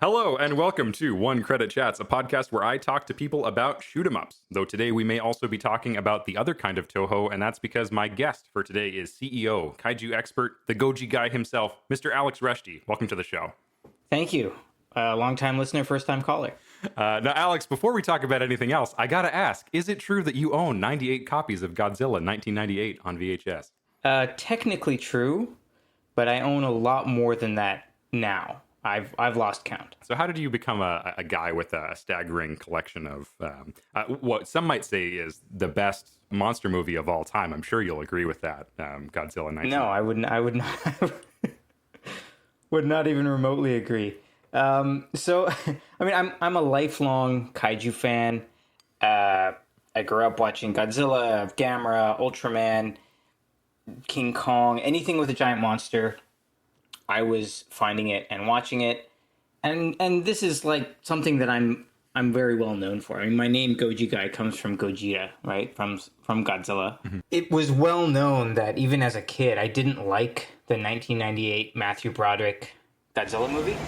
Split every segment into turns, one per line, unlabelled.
Hello and welcome to One Credit Chats, a podcast where I talk to people about shoot 'em ups. Though today we may also be talking about the other kind of Toho, and that's because my guest for today is CEO, kaiju expert, the Gojiguy himself, Mr. Alex Rushdy. Welcome to the show.
Thank you. Long-time listener, first-time caller.
Now, Alex, before we talk about anything else, I gotta ask, is it true that you own 98 copies of Godzilla 1998 on VHS?
Technically true, but I own a lot more than that now. I've lost count.
So how did you become a guy with a staggering collection of what some might say is the best monster movie of all time? I'm sure you'll agree with that, Godzilla 19.
No, I wouldn't. I would not. Would not even remotely agree. So, I mean, I'm a lifelong kaiju fan. I grew up watching Godzilla, Gamera, Ultraman, King Kong, anything with a giant monster. I was finding it and watching it, and this is like something that I'm very well known for. I mean, my name Gojiguy comes from Gojira, right? From Godzilla. Mm-hmm. It was well known that even as a kid, I didn't like the 1998 Matthew Broderick Godzilla movie.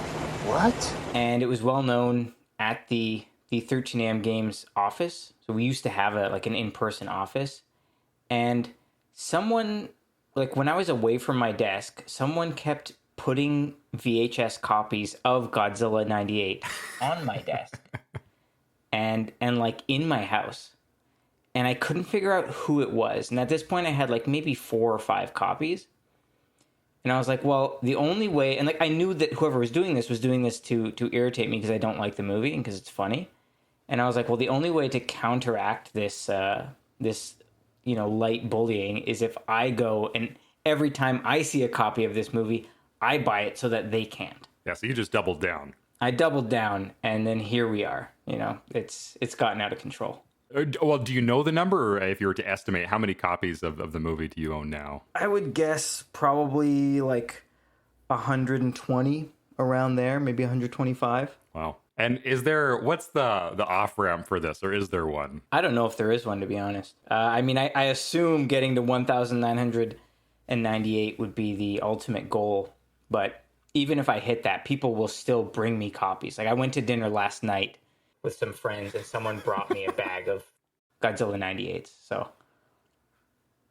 What?
And it was well known at the 13am Games office. So we used to have an in-person office, and someone, like when I was away from my desk, someone kept putting VHS copies of Godzilla 98 on my desk and like in my house. And I couldn't figure out who it was. And at this point I had like maybe 4 or 5 copies. And I was like, well, the only way, and like I knew that whoever was doing this to irritate me because I don't like the movie and because it's funny. And I was like, well, the only way to counteract this light bullying is if I go and every time I see a copy of this movie, I buy it so that they can't.
Yeah, so you just doubled down.
I doubled down, and then here we are. You know, it's gotten out of control.
Well, do you know the number, or if you were to estimate, how many copies of the movie do you own now?
I would guess probably like 120 around there, maybe 125.
Wow. And what's the off-ramp for this, or is there one?
I don't know if there is one, to be honest. I mean, I assume getting to 1,998 would be the ultimate goal. But even if I hit that, people will still bring me copies. Like I went to dinner last night with some friends and someone brought me a bag of Godzilla 98s. So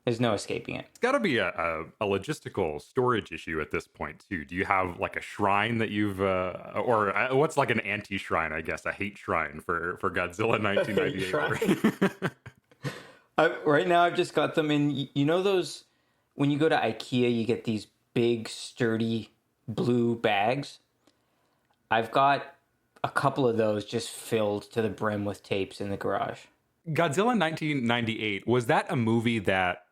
there's no escaping it.
It's got to be a logistical storage issue at this point, too. Do you have like a shrine that you've, or what's like an anti-shrine, I guess, a hate shrine for Godzilla 1998?
Right now I've just got them in, you know those, when you go to IKEA, you get these big, sturdy blue bags. I've got a couple of those just filled to the brim with tapes in the garage.
Godzilla 1998, was that a movie that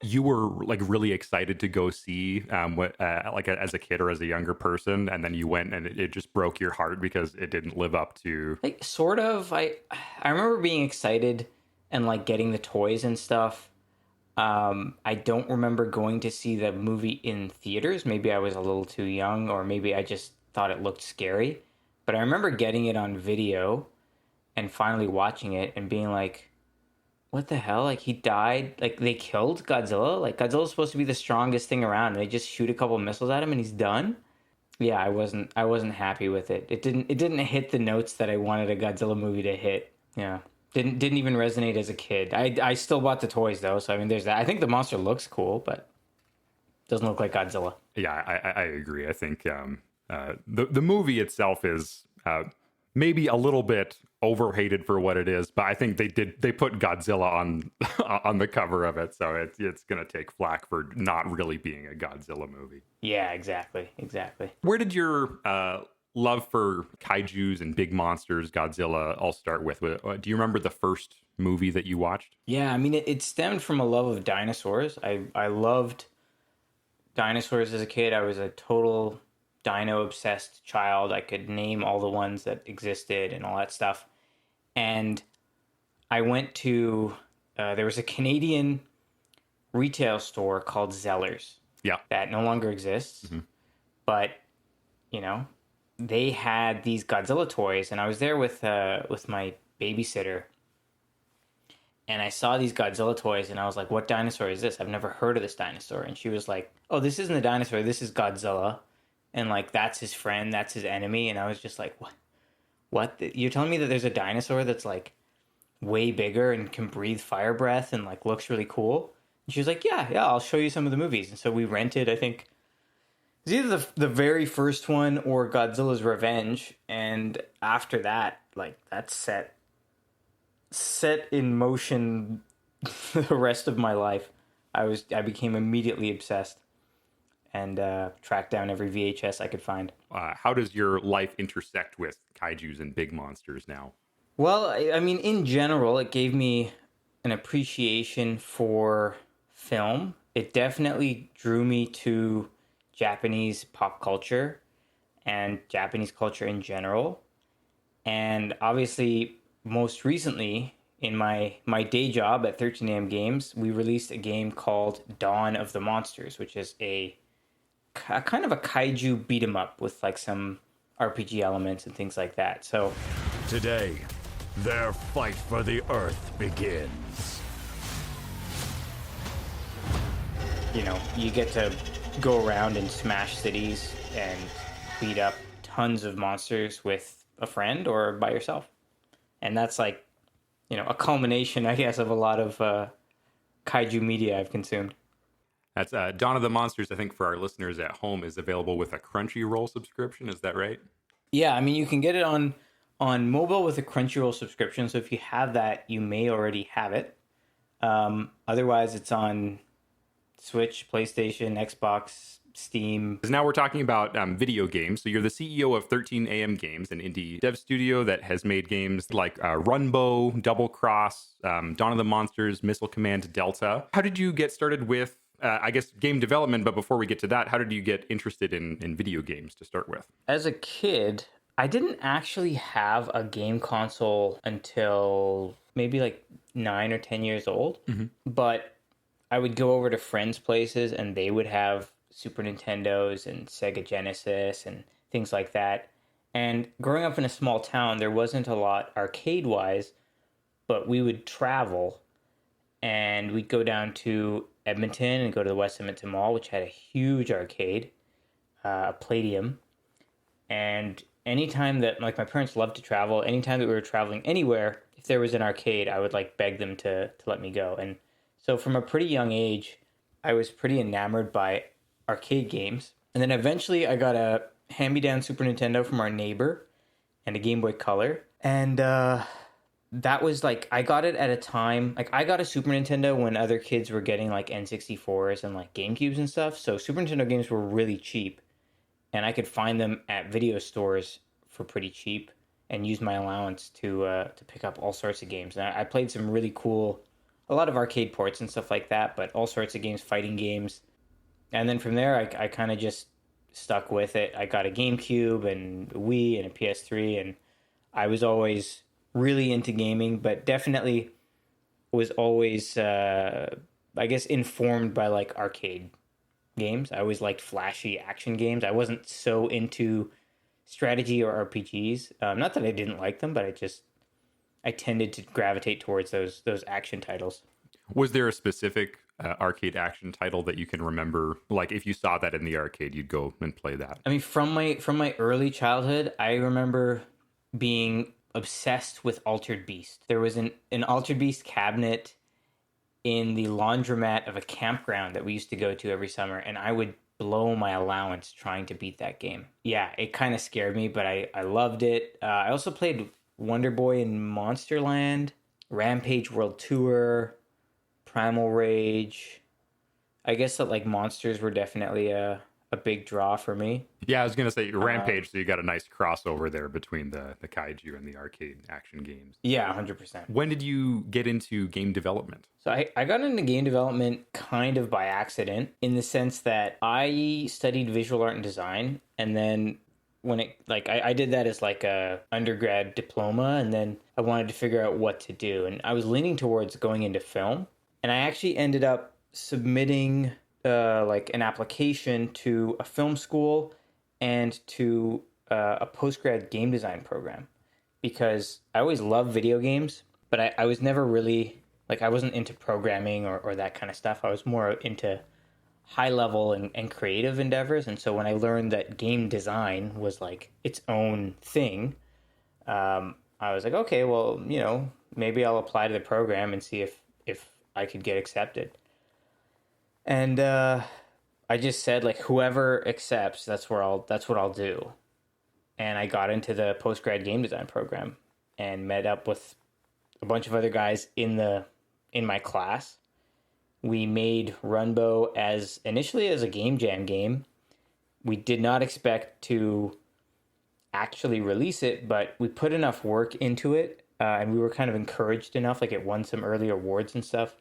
you were like really excited to go see as a kid or as a younger person, and then you went and it just broke your heart because it didn't live up to...
Like, sort of. I remember being excited and like getting the toys and stuff. I don't remember going to see the movie in theaters. Maybe I was a little too young, or maybe I just thought it looked scary. But I remember getting it on video and finally watching it and being like, what the hell? Like, he died? Like, they killed Godzilla? Like, Godzilla's supposed to be the strongest thing around, and they just shoot a couple missiles at him and he's done? Yeah, I wasn't happy with it. It didn't hit the notes that I wanted a Godzilla movie to hit. Yeah. Didn't even resonate as a kid. I still bought the toys though, so I mean, there's that. I think the monster looks cool, but doesn't look like Godzilla.
Yeah, I agree. I think the movie itself is maybe a little bit overhated for what it is, but I think they put Godzilla on the cover of it, so it's gonna take flack for not really being a Godzilla movie.
Yeah, exactly.
Where did your love for kaijus and big monsters, Godzilla, all start with? Do you remember the first movie that you watched?
Yeah, I mean, it stemmed from a love of dinosaurs. I loved dinosaurs as a kid. I was a total dino-obsessed child. I could name all the ones that existed and all that stuff. And I went to, there was a Canadian retail store called Zellers.
Yeah.
That no longer exists. Mm-hmm. But, you know, they had these Godzilla toys, and I was there with my babysitter, and I saw these Godzilla toys, and I was like, what dinosaur is this? I've never heard of this dinosaur. And she was like, oh, this isn't a dinosaur, this is Godzilla. and like that's his friend, that's his enemy, and I was just like, what? You're telling me that there's a dinosaur that's like way bigger and can breathe fire breath and like looks really cool? And she was like, yeah, I'll show you some of the movies. And so we rented, I think it was either the very first one or Godzilla's Revenge, and after that, like that's set in motion the rest of my life. I became immediately obsessed and tracked down every VHS I could find.
How does your life intersect with kaijus and big monsters now?
Well, I mean, in general, it gave me an appreciation for film. It definitely drew me to Japanese pop culture and Japanese culture in general. And obviously, most recently, in my day job at 13am Games, we released a game called Dawn of the Monsters, which is a kind of a kaiju beat 'em up with like some RPG elements and things like that. So
Today, their fight for the Earth begins.
you know, you get to go around and smash cities and beat up tons of monsters with a friend or by yourself. And that's like, you know, a culmination, I guess, of a lot of kaiju media I've consumed.
That's Dawn of the Monsters, I think, for our listeners at home, is available with a Crunchyroll subscription. Is that right?
Yeah, I mean, you can get it on mobile with a Crunchyroll subscription. So if you have that, you may already have it. Otherwise, it's on Switch, PlayStation, Xbox, Steam.
Because now we're talking about video games. So you're the CEO of 13am Games, an indie dev studio that has made games like Runbow, Double Cross, Dawn of the Monsters, Missile Command Delta. How did you get started with, I guess, game development? But before we get to that, how did you get interested in video games to start with?
As a kid, I didn't actually have a game console until maybe like 9 or 10 years old. But I would go over to friends' places and they would have Super Nintendos and Sega Genesis and things like that. And growing up in a small town, there wasn't a lot arcade-wise, but we would travel and we'd go down to Edmonton and go to the West Edmonton Mall, which had a huge arcade, a Palladium. And anytime that, like, my parents loved to travel, anytime that we were traveling anywhere, if there was an arcade, I would like beg them to let me go. And so from a pretty young age, I was pretty enamored by arcade games. And then eventually I got a hand-me-down Super Nintendo from our neighbor and a Game Boy Color. And that was like, I got it at a time, like I got a Super Nintendo when other kids were getting like N64s and like GameCubes and stuff. So Super Nintendo games were really cheap. And I could find them at video stores for pretty cheap and use my allowance to pick up all sorts of games. And I played some really cool, a lot of arcade ports and stuff like that, but all sorts of games, fighting games. And then from there, I kind of just stuck with it. I got a GameCube and a Wii and a PS3, and I was always really into gaming, but definitely was always, I guess, informed by like arcade games. I always liked flashy action games. I wasn't so into strategy or RPGs. Not that I didn't like them, but I tended to gravitate towards those action titles.
Was there a specific arcade action title that you can remember? Like, if you saw that in the arcade, you'd go and play that.
I mean, from my early childhood, I remember being obsessed with Altered Beast. There was an Altered Beast cabinet in the laundromat of a campground that we used to go to every summer, and I would blow my allowance trying to beat that game. Yeah, it kind of scared me, but I loved it. I also played Wonder Boy in Monsterland, Rampage World Tour, Primal Rage. I guess that like monsters were definitely a big draw for me.
Yeah, I was going to say Rampage, so you got a nice crossover there between the kaiju and the arcade action games.
Yeah, 100%.
When did you get into game development?
So I got into game development kind of by accident, in the sense that I studied visual art and design, and then when it, like, I did that as like a undergrad diploma, and then I wanted to figure out what to do, and I was leaning towards going into film, and I actually ended up submitting like an application to a film school and to a postgrad game design program, because I always loved video games, but I was never really, like, I wasn't into programming or that kind of stuff. I was more into high level and creative endeavors. And so when I learned that game design was like its own thing, I was like, okay, well, maybe I'll apply to the program and see if I could get accepted. And I just said, like, whoever accepts, that's what I'll do. And I got into the post-grad game design program and met up with a bunch of other guys in my class. We made Runbow initially as a game jam game. We did not expect to actually release it, but we put enough work into it, and we were kind of encouraged enough, like it won some early awards and stuff,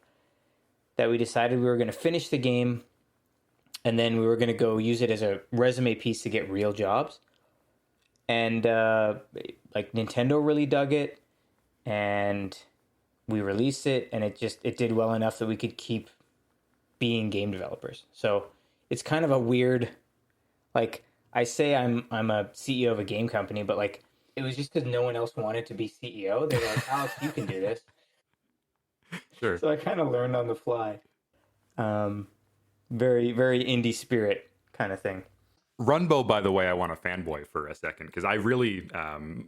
that we decided we were going to finish the game, and then we were going to go use it as a resume piece to get real jobs. And like Nintendo really dug it, and we released it, and it did well enough that we could keep being game developers. So it's kind of a weird, like, I say I'm a CEO of a game company, but like it was just because no one else wanted to be CEO. They were like, Alex, you can do this.
Sure.
So I kind of learned on the fly. Very, very indie spirit kind of thing.
Runbow, by the way, I want to fanboy for a second because I really,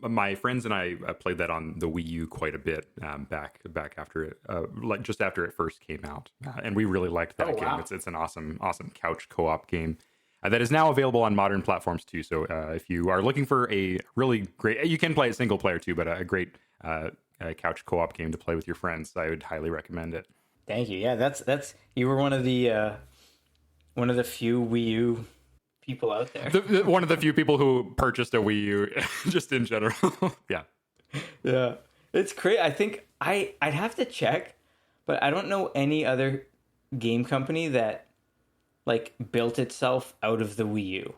my friends and I played that on the Wii U quite a bit back after it, like just after it first came out, and we really liked that game.
Wow.
It's an awesome couch co-op game that is now available on modern platforms too. So if you are looking for a really great, you can play it single player too, but a great couch co-op game to play with your friends, I would highly recommend it.
Thank you. Yeah, that's you were one of the few Wii U people out there.
One of the few people who purchased a Wii U, just in general.
Yeah, it's great. I think I'd have to check, but I don't know any other game company that like built itself out of the Wii U,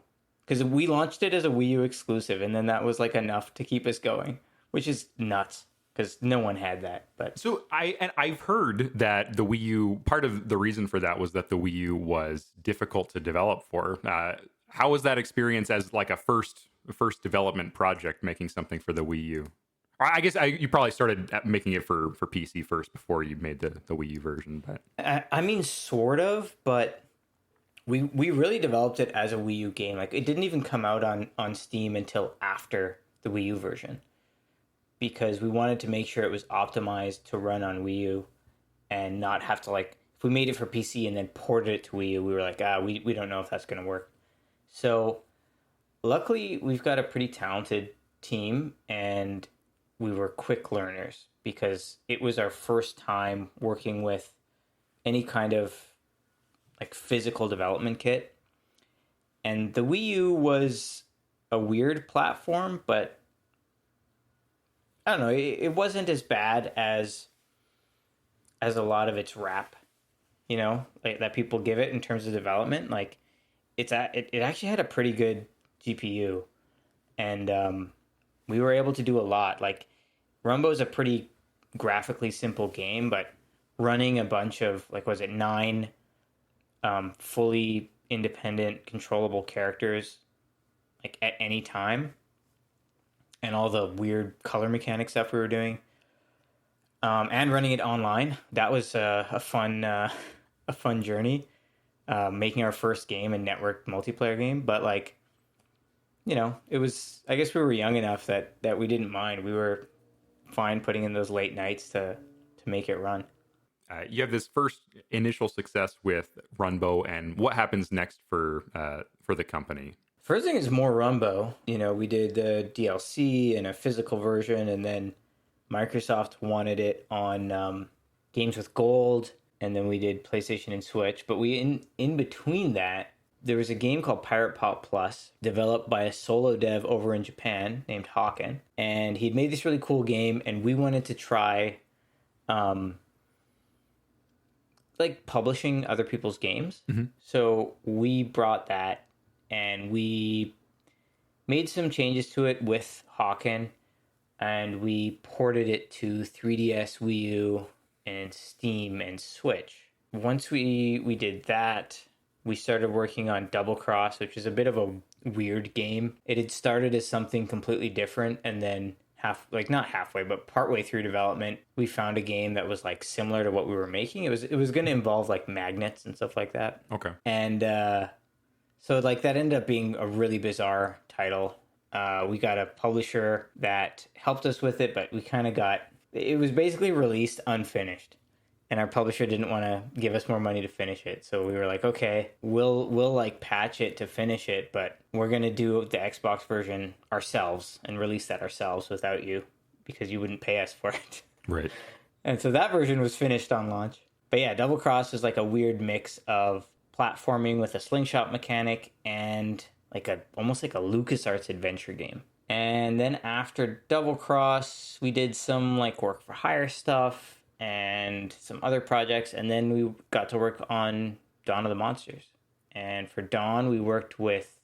because we launched it as a Wii U exclusive, and then that was like enough to keep us going, which is nuts because no one had that. But
so I've heard that the Wii U, part of the reason for that was that the Wii U was difficult to develop for. How was that experience as like a first development project, making something for the Wii U? I guess you probably started making it for PC first before you made the Wii U version. But
I mean, sort of, but we really developed it as a Wii U game. Like it didn't even come out on Steam until after the Wii U version, because we wanted to make sure it was optimized to run on Wii U and not have to, like, if we made it for PC and then ported it to Wii U, we were like, we don't know if that's going to work. So luckily we've got a pretty talented team, and we were quick learners because it was our first time working with any kind of like physical development kit. And the Wii U was a weird platform, but I don't know, it wasn't as bad as a lot of its rap, like that people give it in terms of development. Like it actually had a pretty good GPU, and we were able to do a lot. Like Runbow is a pretty graphically simple game, but running a bunch of, like, was it 9 fully independent controllable characters like at any time, and all the weird color mechanic stuff we were doing, and running it online, that was a fun journey, making our first game, a network multiplayer game. But like, it was, I guess we were young enough that we didn't mind. We were fine putting in those late nights to make it run.
You have this first initial success with Runbow, and what happens next for the company?
First thing is more Runbow. We did the DLC and a physical version, and then Microsoft wanted it on Games with Gold, and then we did PlayStation and Switch. But we in between that, there was a game called Pirate Pop Plus, developed by a solo dev over in Japan named Hawken, and he'd made this really cool game, and we wanted to try like publishing other people's games. Mm-hmm. So we brought that, and we made some changes to it with Hawken, and we ported it to 3DS, Wii U, and Steam and Switch. Once we did that, we started working on Double Cross, which is a bit of a weird game. It had started as something completely different and then not halfway, but partway through development, we found a game that was like similar to what we were making. It was going to involve like magnets and stuff like that.
Okay.
And so like that ended up being a really bizarre title. We got a publisher that helped us with it, but we kind of it was basically released unfinished. And our publisher didn't want to give us more money to finish it. So we were like, okay, we'll like patch it to finish it, but we're going to do the Xbox version ourselves and release that ourselves without you because you wouldn't pay us for it.
Right.
And so that version was finished on launch. But yeah, Double Cross was like a weird mix of platforming with a slingshot mechanic and like almost like a LucasArts adventure game. And then after Double Cross, we did some like work for hire stuff and some other projects, and then we got to work on Dawn of the Monsters. And for Dawn, we worked with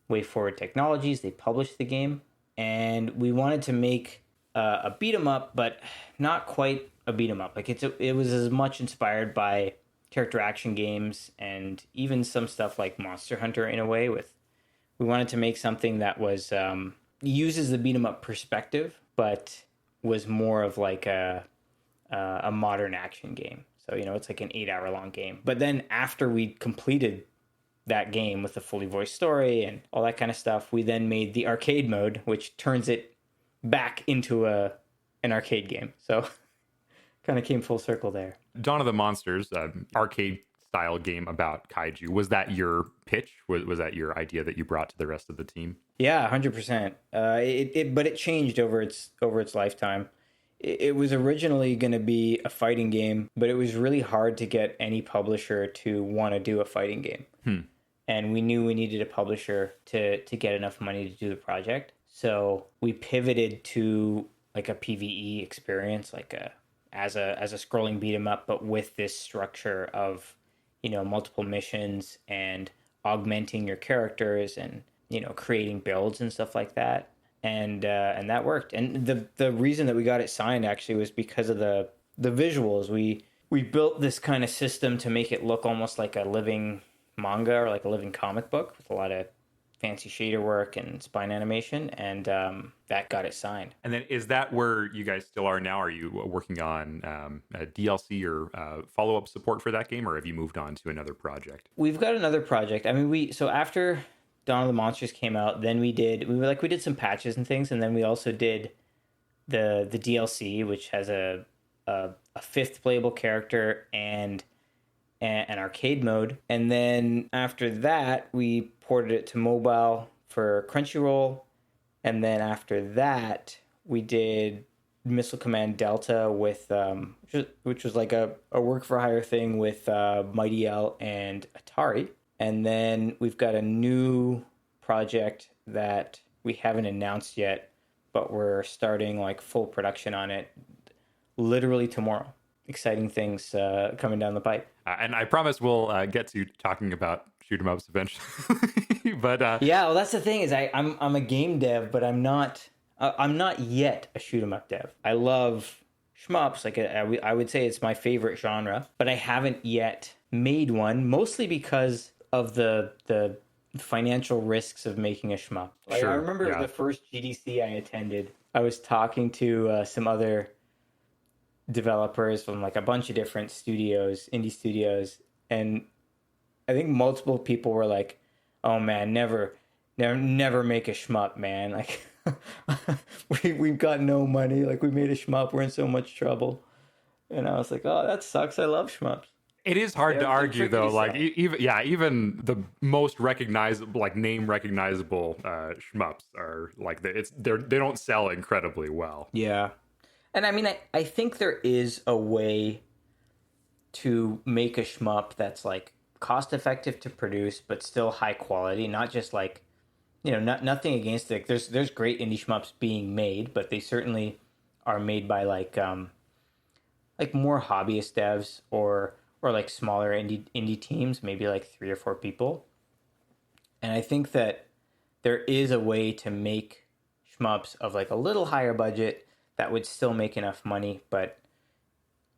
Way Forward Technologies. They published the game, and we wanted to make a beat 'em up, but not quite a beat 'em up. Like it was as much inspired by character action games and even some stuff like Monster Hunter in a way. We wanted to make something that was uses the beat 'em up perspective, but was more of like a modern action game. So, it's like an 8-hour long game. But then after we completed that game with a fully voiced story and all that kind of stuff, we then made the arcade mode, which turns it back into an arcade game. So kind of came full circle there.
Dawn of the Monsters, arcade style game about kaiju. Was that your pitch? Was that your idea that you brought to the rest of the team?
Yeah, 100%. But it changed over its lifetime. It was originally going to be a fighting game, but it was really hard to get any publisher to want to do a fighting game. And we knew we needed a publisher to get enough money to do the project. So we pivoted to like a PvE experience, like as a scrolling beat 'em up, but with this structure of, multiple missions and augmenting your characters and, creating builds and stuff like that. And that worked. And the reason that we got it signed actually was because of the visuals. We built this kind of system to make it look almost like a living manga or like a living comic book with a lot of fancy shader work and spine animation, and that got it signed.
And then is that where you guys still are now? Are you working on a DLC or follow-up support for that game, or have you moved on to another project?
We've got another project. I mean, so after Dawn of the Monsters came out, then we did some patches and things, and then we also did the DLC, which has a fifth playable character and an arcade mode. And then after that, we ported it to mobile for Crunchyroll. And then after that, we did Missile Command Delta with which was like a work for hire thing with Mighty L and Atari. And then we've got a new project that we haven't announced yet, but we're starting like full production on it literally tomorrow. Exciting things coming down the pipe.
And I promise we'll get to talking about shoot 'em ups eventually. But
yeah, well, that's the thing is I'm a game dev, but I'm not yet a shoot 'em up dev. I love shmups, like I would say it's my favorite genre, but I haven't yet made one, mostly because of the financial risks of making a shmup. Like,
sure,
I remember the first GDC I attended, I was talking to some other developers from like a bunch of different studios, indie studios, and I think multiple people were like, "Oh man, never make a shmup, man. Like we've got no money. Like we made a shmup, we're in so much trouble." And I was like, "Oh, that sucks. I love shmups."
It is hard to argue though. Like even the most recognizable, like name recognizable shmups are like they don't sell incredibly well.
Yeah. And I mean, I think there is a way to make a shmup that's like cost effective to produce, but still high quality. Not just like, nothing against it. There's great indie shmups being made, but they certainly are made by like more hobbyist devs or like smaller indie teams, maybe like 3 or 4 people. And I think that there is a way to make shmups of like a little higher budget that would still make enough money, but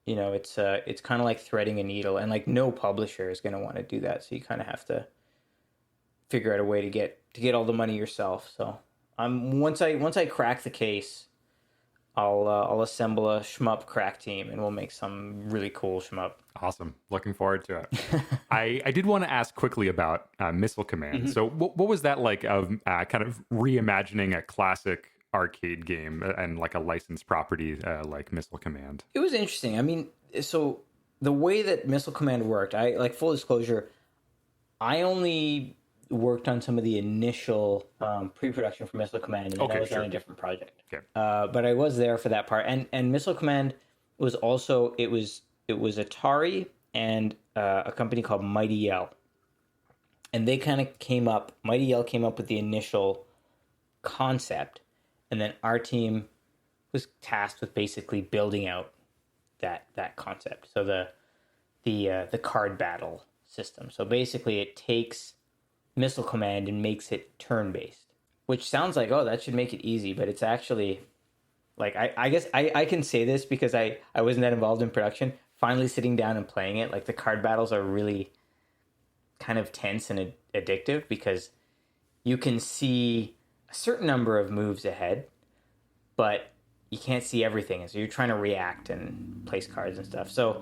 it's kind of like threading a needle, and like no publisher is going to want to do that, so you kind of have to figure out a way to get all the money yourself. So once I crack the case I'll assemble a shmup crack team, and we'll make some really cool shmup.
Awesome. Looking forward to it. I did want to ask quickly about Missile Command. So what was that like of kind of reimagining a classic arcade game and like a licensed property like Missile Command?
It was interesting. I mean, so the way that Missile Command worked, I like full disclosure, I only worked on some of the initial pre-production for Missile Command, and I was on a different project.
Okay.
But I was there for that part, and Missile Command was also it was Atari and a company called Mighty Yell, and they kind of came up. Mighty Yell came up with the initial concept, and then our team was tasked with basically building out that concept. So the card battle system. So basically, it takes Missile Command and makes it turn-based, which sounds like, oh, that should make it easy, but it's actually like I guess I can say this because I wasn't that involved in production. Finally sitting down and playing it, like the card battles are really kind of tense and addictive because you can see a certain number of moves ahead, but you can't see everything, and so you're trying to react and place cards and stuff. So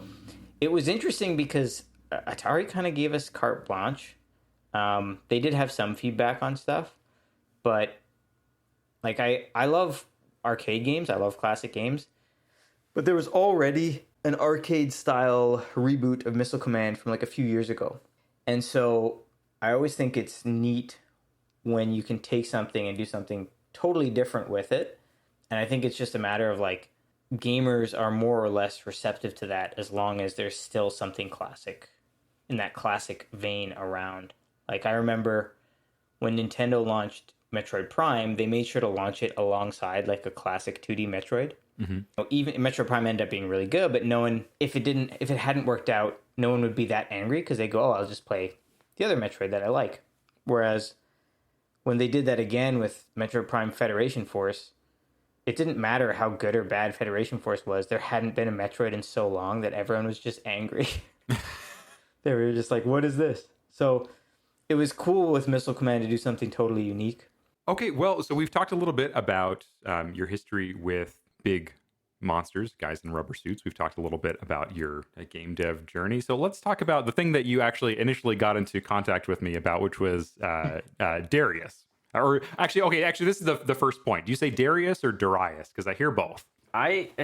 it was interesting because Atari kind of gave us carte blanche. They did have some feedback on stuff, but like I love arcade games. I love classic games, but there was already an arcade style reboot of Missile Command from like a few years ago. And so I always think it's neat when you can take something and do something totally different with it. And I think it's just a matter of like gamers are more or less receptive to that as long as there's still something classic in that classic vein around. Like I remember when Nintendo launched Metroid Prime, they made sure to launch it alongside like a classic 2D Metroid. Mm-hmm. Even Metroid Prime ended up being really good, but no one, if it hadn't worked out, no one would be that angry because they go, "Oh, I'll just play the other Metroid that I like." Whereas when they did that again with Metroid Prime Federation Force, it didn't matter how good or bad Federation Force was. There hadn't been a Metroid in so long that everyone was just angry. They were just like, "What is this?" So it was cool with Missile Command to do something totally unique.
Okay, well, so we've talked a little bit about your history with big monsters, guys in rubber suits. We've talked a little bit about your game dev journey. So let's talk about the thing that you actually initially got into contact with me about, which was Darius. Or actually, this is the first point. Do you say Darius or Darius? Because I hear both.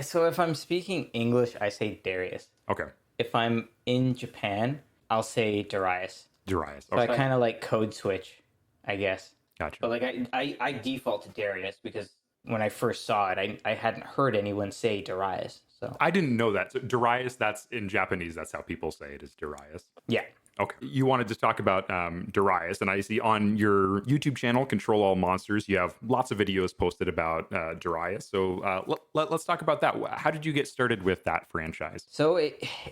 So if I'm speaking English, I say Darius.
Okay.
If I'm in Japan, I'll say Darius.
Darius.
Okay. So I kind of like code switch, I guess.
Gotcha.
But like I default to Darius because when I first saw it, I hadn't heard anyone say Darius. So
I didn't know that. So Darius, that's in Japanese. That's how people say it, is Darius.
Yeah.
Okay. You wanted to talk about Darius, and I see on your YouTube channel, Control All Monsters, you have lots of videos posted about Darius. So let's talk about that. How did you get started with that franchise?
So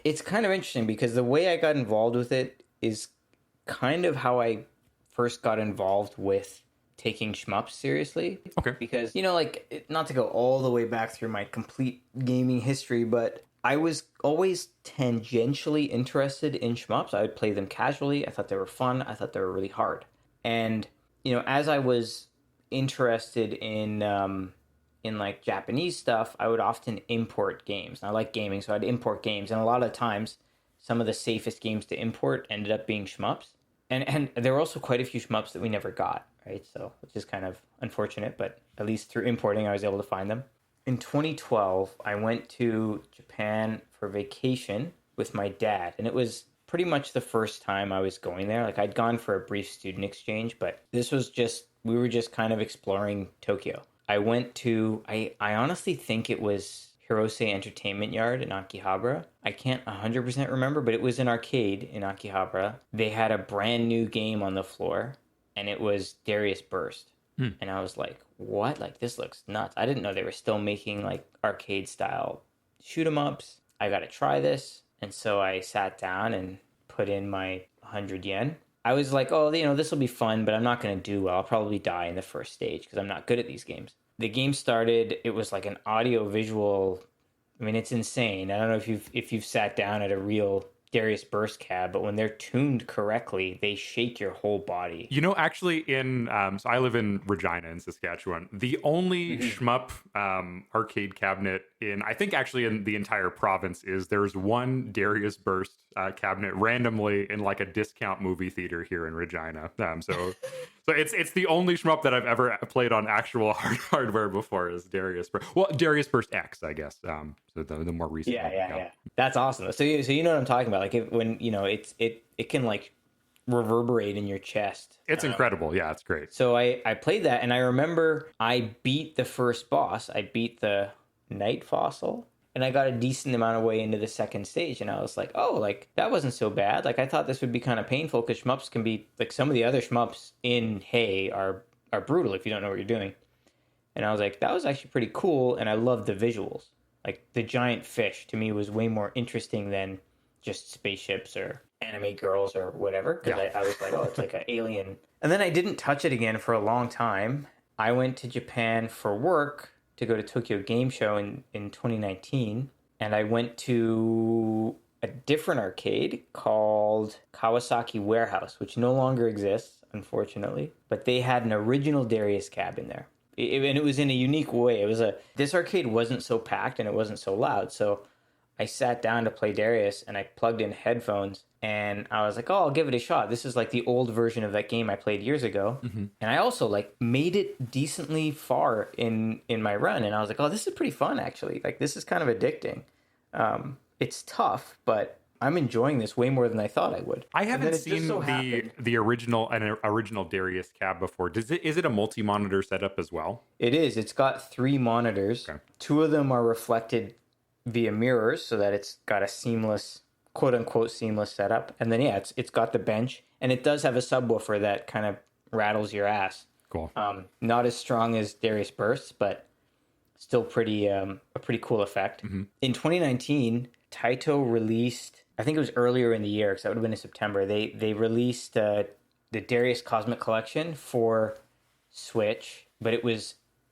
it's kind of interesting because the way I got involved with it is kind of how I first got involved with taking shmups seriously.
Okay.
Because, like, not to go all the way back through my complete gaming history, but I was always tangentially interested in shmups. I would play them casually. I thought they were fun. I thought they were really hard. And, as I was interested in like Japanese stuff, I would often import games. And I like gaming, so I'd import games. And a lot of times, some of the safest games to import ended up being shmups. And there were also quite a few shmups that we never got, right? So, which is kind of unfortunate, but at least through importing, I was able to find them. In 2012, I went to Japan for vacation with my dad, and it was pretty much the first time I was going there. Like, I'd gone for a brief student exchange, but this was we were just kind of exploring Tokyo. I went to, I honestly think it was Hirose Entertainment Yard in Akihabara. I can't 100% remember, but it was an arcade in Akihabara. They had a brand new game on the floor, and it was Darius Burst. And I was like, what? Like, this looks nuts. I didn't know they were still making, like, arcade-style shoot-em-ups. I gotta try this. And so I sat down and put in my 100 yen. I was like, oh, this will be fun, but I'm not gonna do well. I'll probably die in the first stage because I'm not good at these games. The game started, it was like an audio-visual... I mean, it's insane. I don't know if you've sat down at a real Darius Burst cab, but when they're tuned correctly, they shake your whole body.
You know, actually, so I live in Regina in Saskatchewan. The only shmup arcade cabinet I think actually in the entire province there's one Darius Burst cabinet randomly in like a discount movie theater here in Regina. So it's the only shmup that I've ever played on actual hardware before is Darius Burst. Well, Darius Burst X, I guess. So the more recent.
Yeah. That's awesome. So you know what I'm talking about. Like when it can like reverberate in your chest.
It's incredible. Yeah, it's great.
So I played that, and I remember I beat the first boss. I beat the Night Fossil, and I got a decent amount of way into the second stage, and I was like, oh, like that wasn't so bad. Like I thought this would be kind of painful because shmups can be like some of the other shmups in Hay are brutal if you don't know what you're doing. And I was like, that was actually pretty cool, and I loved the visuals. Like the giant fish to me was way more interesting than just spaceships or anime girls or whatever. Because I was like, oh, it's like an alien. And then I didn't touch it again for a long time. I went to Japan for work to go to Tokyo Game Show in 2019. And I went to a different arcade called Kawasaki Warehouse, which no longer exists, unfortunately. But they had an original Darius cab in there. And it was in a unique way. This arcade wasn't so packed and it wasn't so loud. So I sat down to play Darius and I plugged in headphones and I was like, oh, I'll give it a shot. This is like the old version of that game I played years ago. Mm-hmm. And I also like made it decently far in my run. And I was like, oh, this is pretty fun actually. Like this is kind of addicting. It's tough, but I'm enjoying this way more than I thought I would.
I haven't seen the original Darius cab before. Is it a multi-monitor setup as well?
It is. It's got 3 monitors. Okay. 2 of them are reflected via mirrors so that it's got a seamless, quote unquote seamless setup. And then it's got the bench, and it does have a subwoofer that kind of rattles your ass.
Cool.
Not as strong as Darius Burst, but still a pretty cool effect. Mm-hmm. In 2019, Taito released, I think it was earlier in the year, because that would have been in September. They released the Darius Cosmic Collection for Switch, but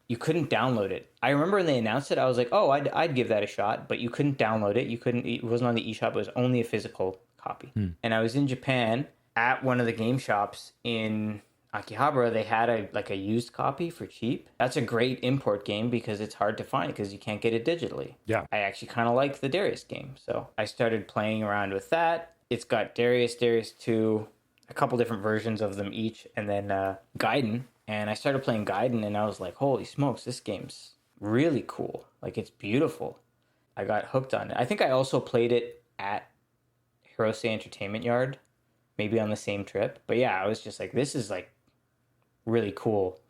you couldn't download it. I remember when they announced it, I was like, oh, I'd give that a shot, but you couldn't download it. It wasn't on the eShop. It was only a physical copy. And I was in Japan at one of the game shops in Akihabara. They had a used copy for cheap. That's a great import game because it's hard to find because you can't get it digitally. Yeah. I actually kind of like the Darius game. So I started playing around with that. It's got Darius 2, a couple different versions of them each, and then Gaiden. And I started playing Gaiden, and I was like, holy smokes, this game's really cool. Like, it's beautiful. I got hooked on it. I think I also played it at Hirose Entertainment Yard, maybe on the same trip. But yeah, I was just like, this is like really cool.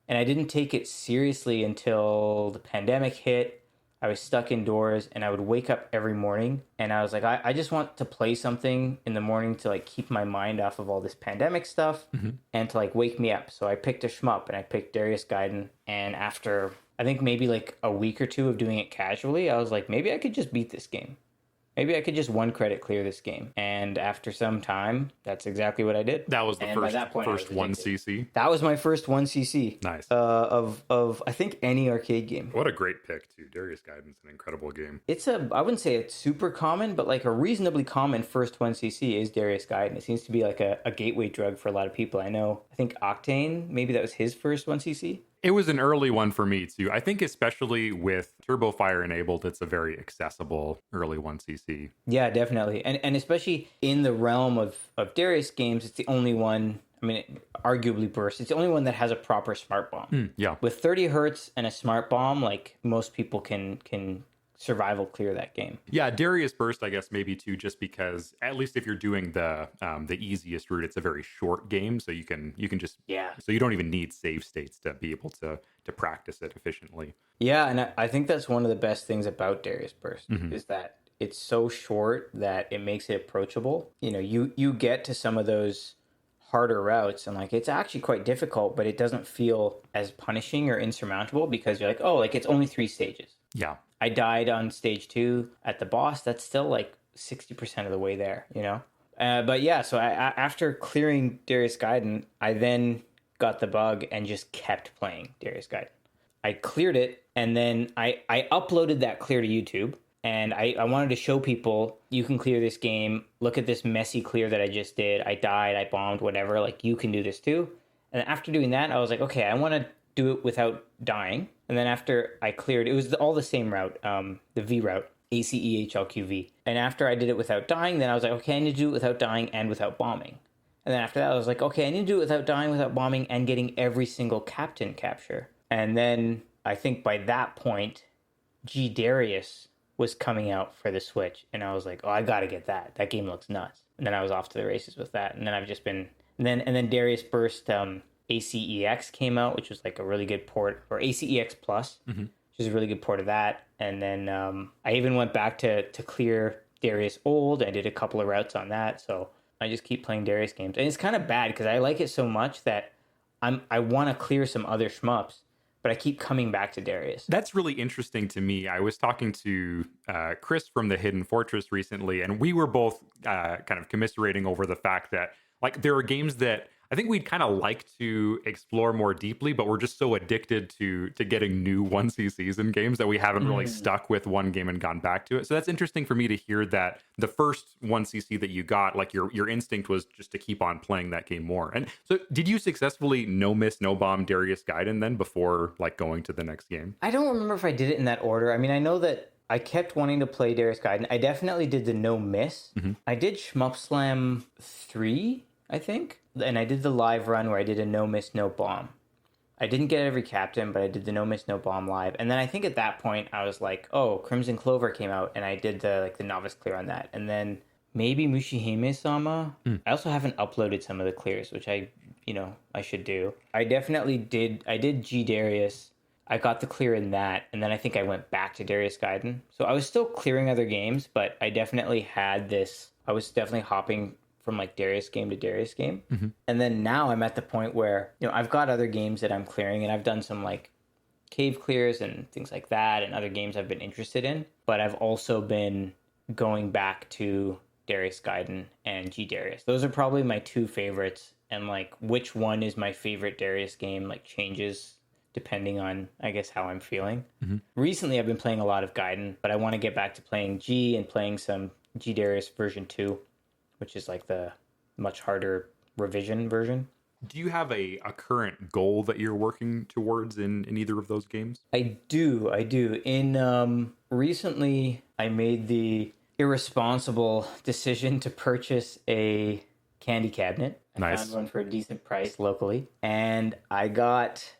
And I didn't take it seriously until the pandemic hit. I was stuck indoors, and I would wake up every morning, and I was like, I just want to play something in the morning to like keep my mind off of all this pandemic stuff and to like wake me up. So I picked a shmup, and I picked Darius Gaiden. And after I think maybe like a week or 2 of doing it casually, I was like, maybe I could just beat this game. Maybe I could just 1 credit clear this game. And after some time, that's exactly what I did.
That was the first 1cc?
That was my first 1cc.
Nice.
Of I think any arcade game.
What a great pick, too. Darius Gaiden's an incredible game.
I wouldn't say it's super common, but like a reasonably common first 1cc is Darius Gaiden. It seems to be like a gateway drug for a lot of people. I think Octane, maybe that was his first 1cc.
It was an early one for me, too. I think especially with Turbo Fire enabled, it's a very accessible early 1cc.
Yeah, definitely. And especially in the realm of Darius games, it's the only one, I mean, arguably Burst, it's the only one that has a proper smart bomb.
Yeah.
With 30 hertz and a smart bomb, like most people can survival clear that game.
Yeah, Darius Burst, I guess maybe too, just because at least if you're doing the easiest route, it's a very short game, so you can just so you don't even need save states to be able to practice it efficiently.
Yeah, and I think that's one of the best things about Darius Burst is that it's so short that it makes it approachable. You know, you get to some of those harder routes and like it's actually quite difficult, but it doesn't feel as punishing or insurmountable because you're like, oh, like it's only 3 stages.
Yeah.
I died on stage 2 at the boss. That's still like 60% of the way there, you know? But yeah, so after clearing Darius Gaiden, I then got the bug and just kept playing Darius Gaiden. I cleared it, and then I uploaded that clear to YouTube, And I wanted to show people, you can clear this game. Look at this messy clear that I just did. I died, I bombed, whatever. Like, you can do this too. And after doing that, I was like, okay, I want to do it without dying. And then after I cleared, it was all the same route, the V route, ACEHLQV. And after I did it without dying, then I was like, okay, I need to do it without dying and without bombing. And then after that, I was like, okay, I need to do it without dying, without bombing, and getting every single captain capture. And then I think by that point, Darius was coming out for the Switch, and I was like, oh, I gotta get that. That game looks nuts. And then I was off to the races with that. And then I've just been, and then Darius Burst ACEX came out, which was like a really good port, or ACEX Plus, which is a really good port of that. And then I even went back to clear Darius Old. I did a couple of routes on that, so I just keep playing Darius games. And it's kind of bad because I like it so much that I want to clear some other shmups, but I keep coming back to Darius.
That's really interesting to me. I was talking to Chris from the Hidden Fortress recently, and we were both kind of commiserating over the fact that, like, there are games that I think we'd kind of like to explore more deeply, but we're just so addicted to getting new 1cc's in games that we haven't really stuck with one game and gone back to it. So that's interesting for me to hear that the first 1cc that you got, like, your instinct was just to keep on playing that game more. And so did you successfully no miss, no bomb Darius Gaiden then before, like, going to the next game?
I don't remember if I did it in that order. I mean, I know that I kept wanting to play Darius Gaiden. I definitely did the no miss. I did Shmup Slam 3, I think. And I did the live run where I did a no miss, no bomb. I didn't get every captain, but I did the no miss, no bomb live. And then I think at that point I was like, oh, Crimson Clover came out, and I did the novice clear on that. And then maybe Mushihime-sama. I also haven't uploaded some of the clears, which I should do. I definitely did. I did G Darius. I got the clear in that, and then I think I went back to Darius Gaiden. So I was still clearing other games, but I definitely had this. I was definitely hopping from like Darius game to Darius game. And then now I'm at the point where, I've got other games that I'm clearing, and I've done some like cave clears and things like that, and other games I've been interested in. But I've also been going back to Darius Gaiden and G Darius. Those are probably my two favorites, and like which one is my favorite Darius game like changes depending on, I guess, how I'm feeling. Recently I've been playing a lot of Gaiden, but I want to get back to playing G and playing some G Darius version 2, which is like the much harder revision version.
Do you have a current goal that you're working towards in either of those games?
I do. In recently, I made the irresponsible decision to purchase a candy cabinet. I found one for a decent price locally, and I got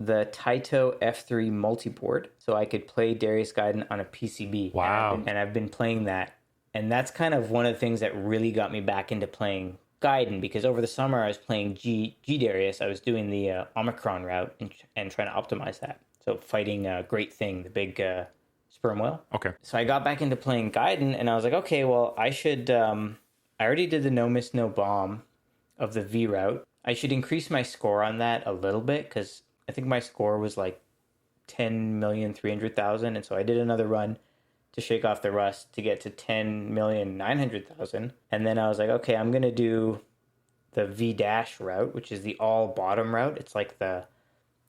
the Taito F3 multi-board, so I could play Darius Gaiden on a PCB.
Wow!
And I've been playing that. And that's kind of one of the things that really got me back into playing Gaiden, because over the summer I was playing G Darius. I was doing the Omicron route and trying to optimize that. So fighting Great Thing, the big sperm whale.
Okay.
So I got back into playing Gaiden, and I was like, okay, well, I should... I already did the no miss, no bomb of the V route. I should increase my score on that a little bit, because I think my score was like 10,300,000, and so I did another run to shake off the rust to get to 10,900,000. And then I was like, okay, I'm going to do the V dash route, which is the all bottom route. It's like the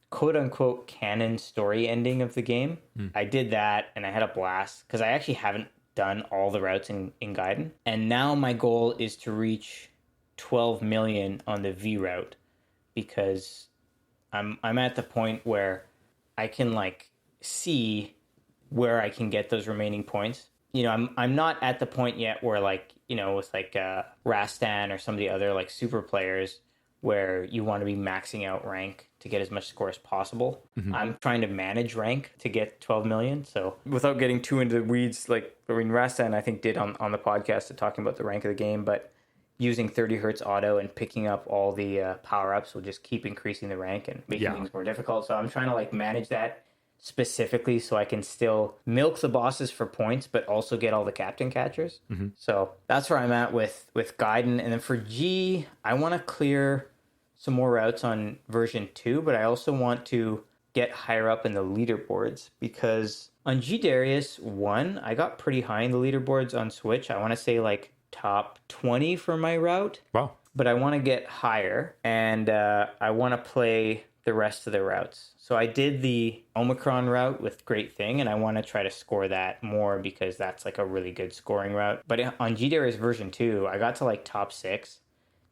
quote unquote canon story ending of the game. I did that and I had a blast because I actually haven't done all the routes in Gaiden. And now my goal is to reach 12 million on the V route, because I'm at the point where I can like see where I can get those remaining points. I'm not at the point yet where like, with like Rastan or some of the other like super players where you want to be maxing out rank to get as much score as possible. I'm trying to manage rank to get 12 million. So without getting too into the weeds, like, Rastan I think did on the podcast talking about the rank of the game, but using 30 hertz auto and picking up all the power-ups will just keep increasing the rank and making things more difficult. So I'm trying to like manage that specifically so I can still milk the bosses for points, but also get all the captain catchers. So that's where I'm at with Gaiden. And then for G, I want to clear some more routes on version 2, but I also want to get higher up in the leaderboards, because on G Darius 1, I got pretty high in the leaderboards on Switch. I want to say like top 20 for my route.
Wow.
But I want to get higher, and I want to play the rest of the routes. So I did the Omicron route with Great Thing, and I want to try to score that more because that's like a really good scoring route. But on Darius version 2, I got to like top 6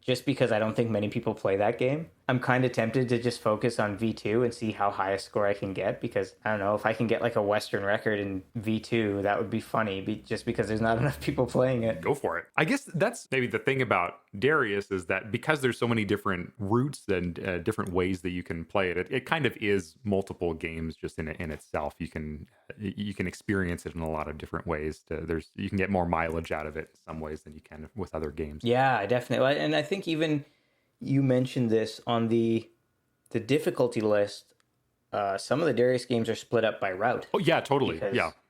just because I don't think many people play that game. I'm kind of tempted to just focus on V2 and see how high a score I can get because, I don't know, if I can get like a Western record in V2, that would be funny just because there's not enough people playing it.
Go for it. I guess that's maybe the thing about Darius is that because there's so many different routes and different ways that you can play it, it kind of is multiple games just in itself. You can experience it in a lot of different ways. You can get more mileage out of it in some ways than you can with other games.
Yeah, definitely. And I think even you mentioned this on the difficulty list. Some of the Darius games are split up by route.
Oh yeah, totally.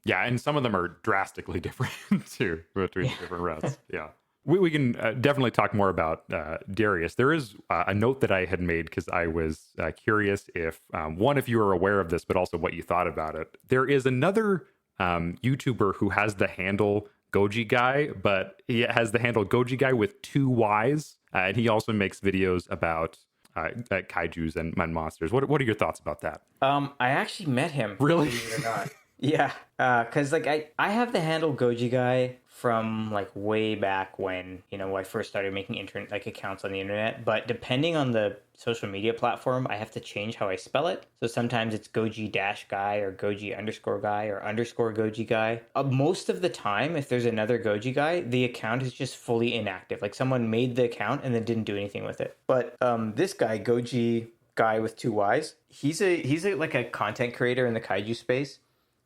Yeah, and some of them are drastically different too between different routes. Yeah, we can definitely talk more about Darius. There is a note that I had made because I was curious if if you were aware of this, but also what you thought about it. There is another YouTuber who has the handle Gojiguy, but he has the handle Gojiguy with 2 Y's, and he also makes videos about kaijus and monsters. What are your thoughts about that?
I actually met him.
Really?
Believe it or not. Yeah, because like I have the handle Gojiguy from like way back when I first started making internet accounts on the internet. But depending on the social media platform, I have to change how I spell it. So sometimes it's Goji-guy or Goji_guy or _Gojiguy. Most of the time, if there's another Gojiguy, the account is just fully inactive. Like someone made the account and then didn't do anything with it. But this guy Gojiguy with 2 Y's, he's like a content creator in the kaiju space.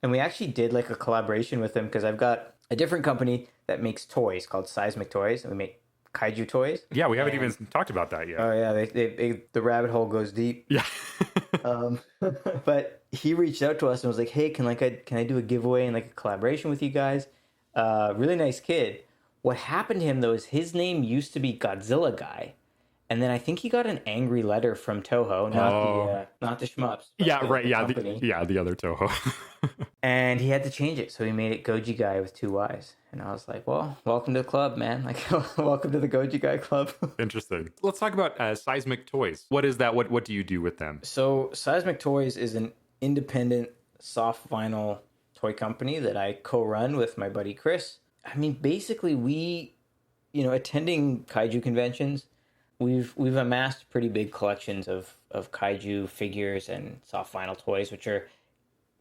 And we actually did like a collaboration with him because I've got a different company that makes toys called Seismic Toys, and we make kaiju toys.
Yeah, we haven't even talked about that yet.
Oh yeah, the rabbit hole goes deep.
Yeah.
But he reached out to us and was like, "Hey, can I do a giveaway and like a collaboration with you guys?" Really nice kid. What happened to him though is his name used to be Godzilla Guy. And then I think he got an angry letter from Toho, not the shmups.
Yeah, right. Yeah, the other Toho.
And he had to change it, so he made it Gojiguy with 2 Y's. And I was like, "Well, welcome to the club, man. Like, welcome to the Gojiguy club."
Interesting. Let's talk about Seismic Toys. What is that? What do you do with them?
So, Seismic Toys is an independent soft vinyl toy company that I co-run with my buddy Chris. I mean, basically, we, attending kaiju conventions. We've amassed pretty big collections of kaiju figures and soft vinyl toys, which are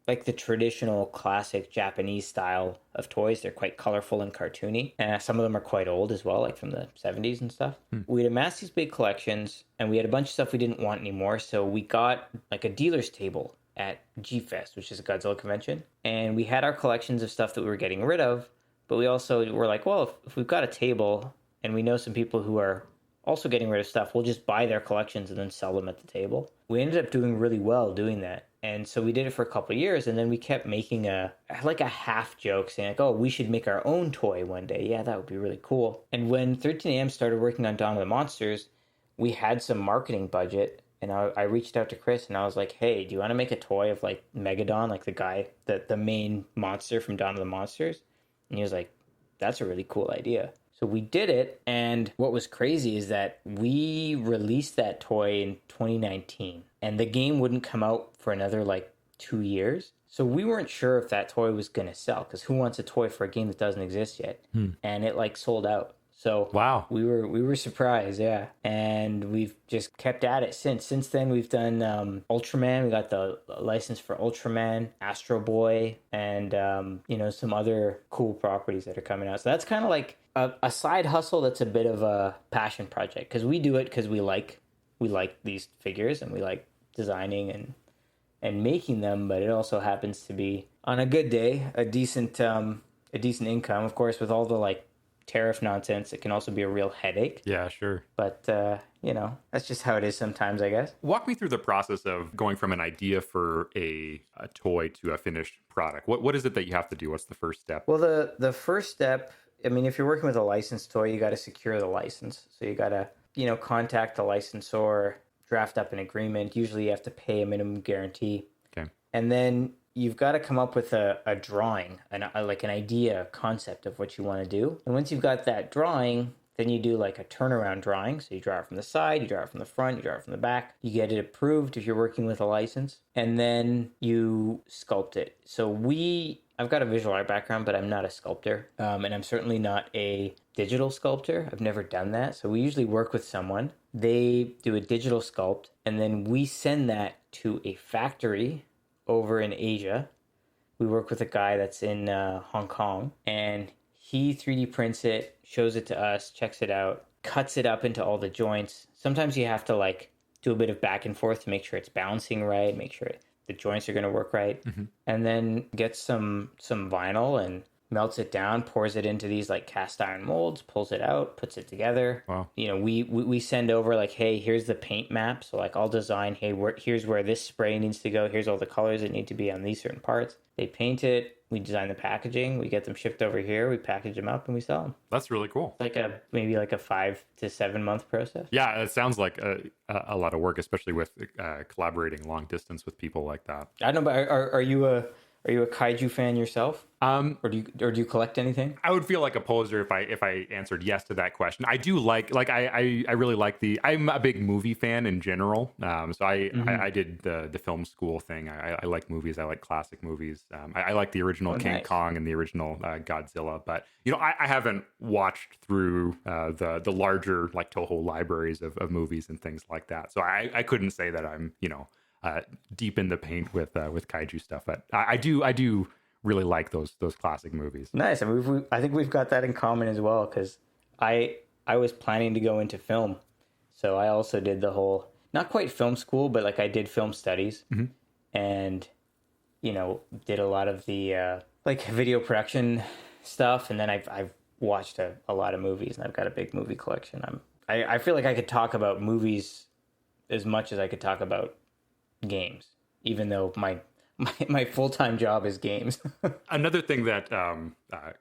like the traditional classic Japanese style of toys. They're quite colorful and cartoony. Some of them are quite old as well, like from the 70s and stuff. We'd amassed these big collections, and we had a bunch of stuff we didn't want anymore, so we got like a dealer's table at G-Fest, which is a Godzilla convention, and we had our collections of stuff that we were getting rid of, but we also were like, well, if we've got a table and we know some people who are also getting rid of stuff, we'll just buy their collections and then sell them at the table. We ended up doing really well doing that. And so we did it for a couple of years, and then we kept making a half joke saying like, oh, we should make our own toy one day. Yeah, that would be really cool. And when 13am started working on Dawn of the Monsters, we had some marketing budget, and I reached out to Chris and I was like, hey, do you want to make a toy of like Megadon, like the guy, the main monster from Dawn of the Monsters? And he was like, that's a really cool idea. So we did it, and what was crazy is that we released that toy in 2019, and the game wouldn't come out for another, 2 years. So we weren't sure if that toy was going to sell, because who wants a toy for a game that doesn't exist yet? And it, sold out. So
wow,
we were surprised, yeah. And we've just kept at it since. Since then, we've done Ultraman. We got the license for Ultraman, Astro Boy, and some other cool properties that are coming out. So that's kind of like a side hustle. That's a bit of a passion project because we do it because we like these figures and we like designing and making them. But it also happens to be on a good day a decent income. Of course, with all the tariff nonsense, it can also be a real headache.
Yeah, sure.
But that's just how it is sometimes, I guess.
Walk me through the process of going from an idea for a toy to a finished product. What is it that you have to do? What's the first step?
Well, the first step, I mean, if you're working with a licensed toy, you got to secure the license. So you got to contact the licensor, draft up an agreement. Usually you have to pay a minimum guarantee.
Okay.
And then you've got to come up with a drawing, an idea, concept of what you want to do. And once you've got that drawing, Then you do like a turnaround drawing. So you draw it from the side, you draw it from the front, you draw it from the back. You get it approved if you're working with a license. And then you sculpt it. So I've got a visual art background, but I'm not a sculptor. And I'm certainly not a digital sculptor. I've never done that. So we usually work with someone. They do a digital sculpt, and then we send that to a factory over in Asia. We work with a guy that's in Hong Kong, and he 3D prints it, shows it to us, checks it out, cuts it up into all the joints. Sometimes you have to like do a bit of back and forth to make sure it's bouncing right, make sure the joints are going to work right, and then gets some vinyl and melts it down, pours it into these like cast iron molds, pulls it out, puts it together.
Wow.
You know, we send over like, hey, here's the paint map. So like I'll design, hey, here's where this spray needs to go. Here's all the colors that need to be on these certain parts. They paint it. We design the packaging. We get them shipped over here. We package them up and we sell them.
That's really cool.
Like maybe like a 5 to 7 month process.
Yeah, it sounds like a lot of work, especially with collaborating long distance with people like that.
I don't know, but are you a kaiju fan yourself? Or do you collect anything?
I would feel like a poser if I answered yes to that question. I do like I really like I'm a big movie fan in general. So I did the film school thing. I like movies. I like classic movies. I like the original King Kong and the original Godzilla. But you know, I haven't watched through the larger like Toho libraries of movies and things like that. So I couldn't say that I'm deep in the paint with kaiju stuff. But I do really like those classic movies.
Nice. And I think we've got that in common as well, because I was planning to go into film, so I also did the whole, not quite film school, but like I did film studies, and you know, did a lot of the like video production stuff, and then I've watched a lot of movies, and I've got a big movie collection. I feel like I could talk about movies as much as I could talk about games, even though my full-time job is games.
Another thing that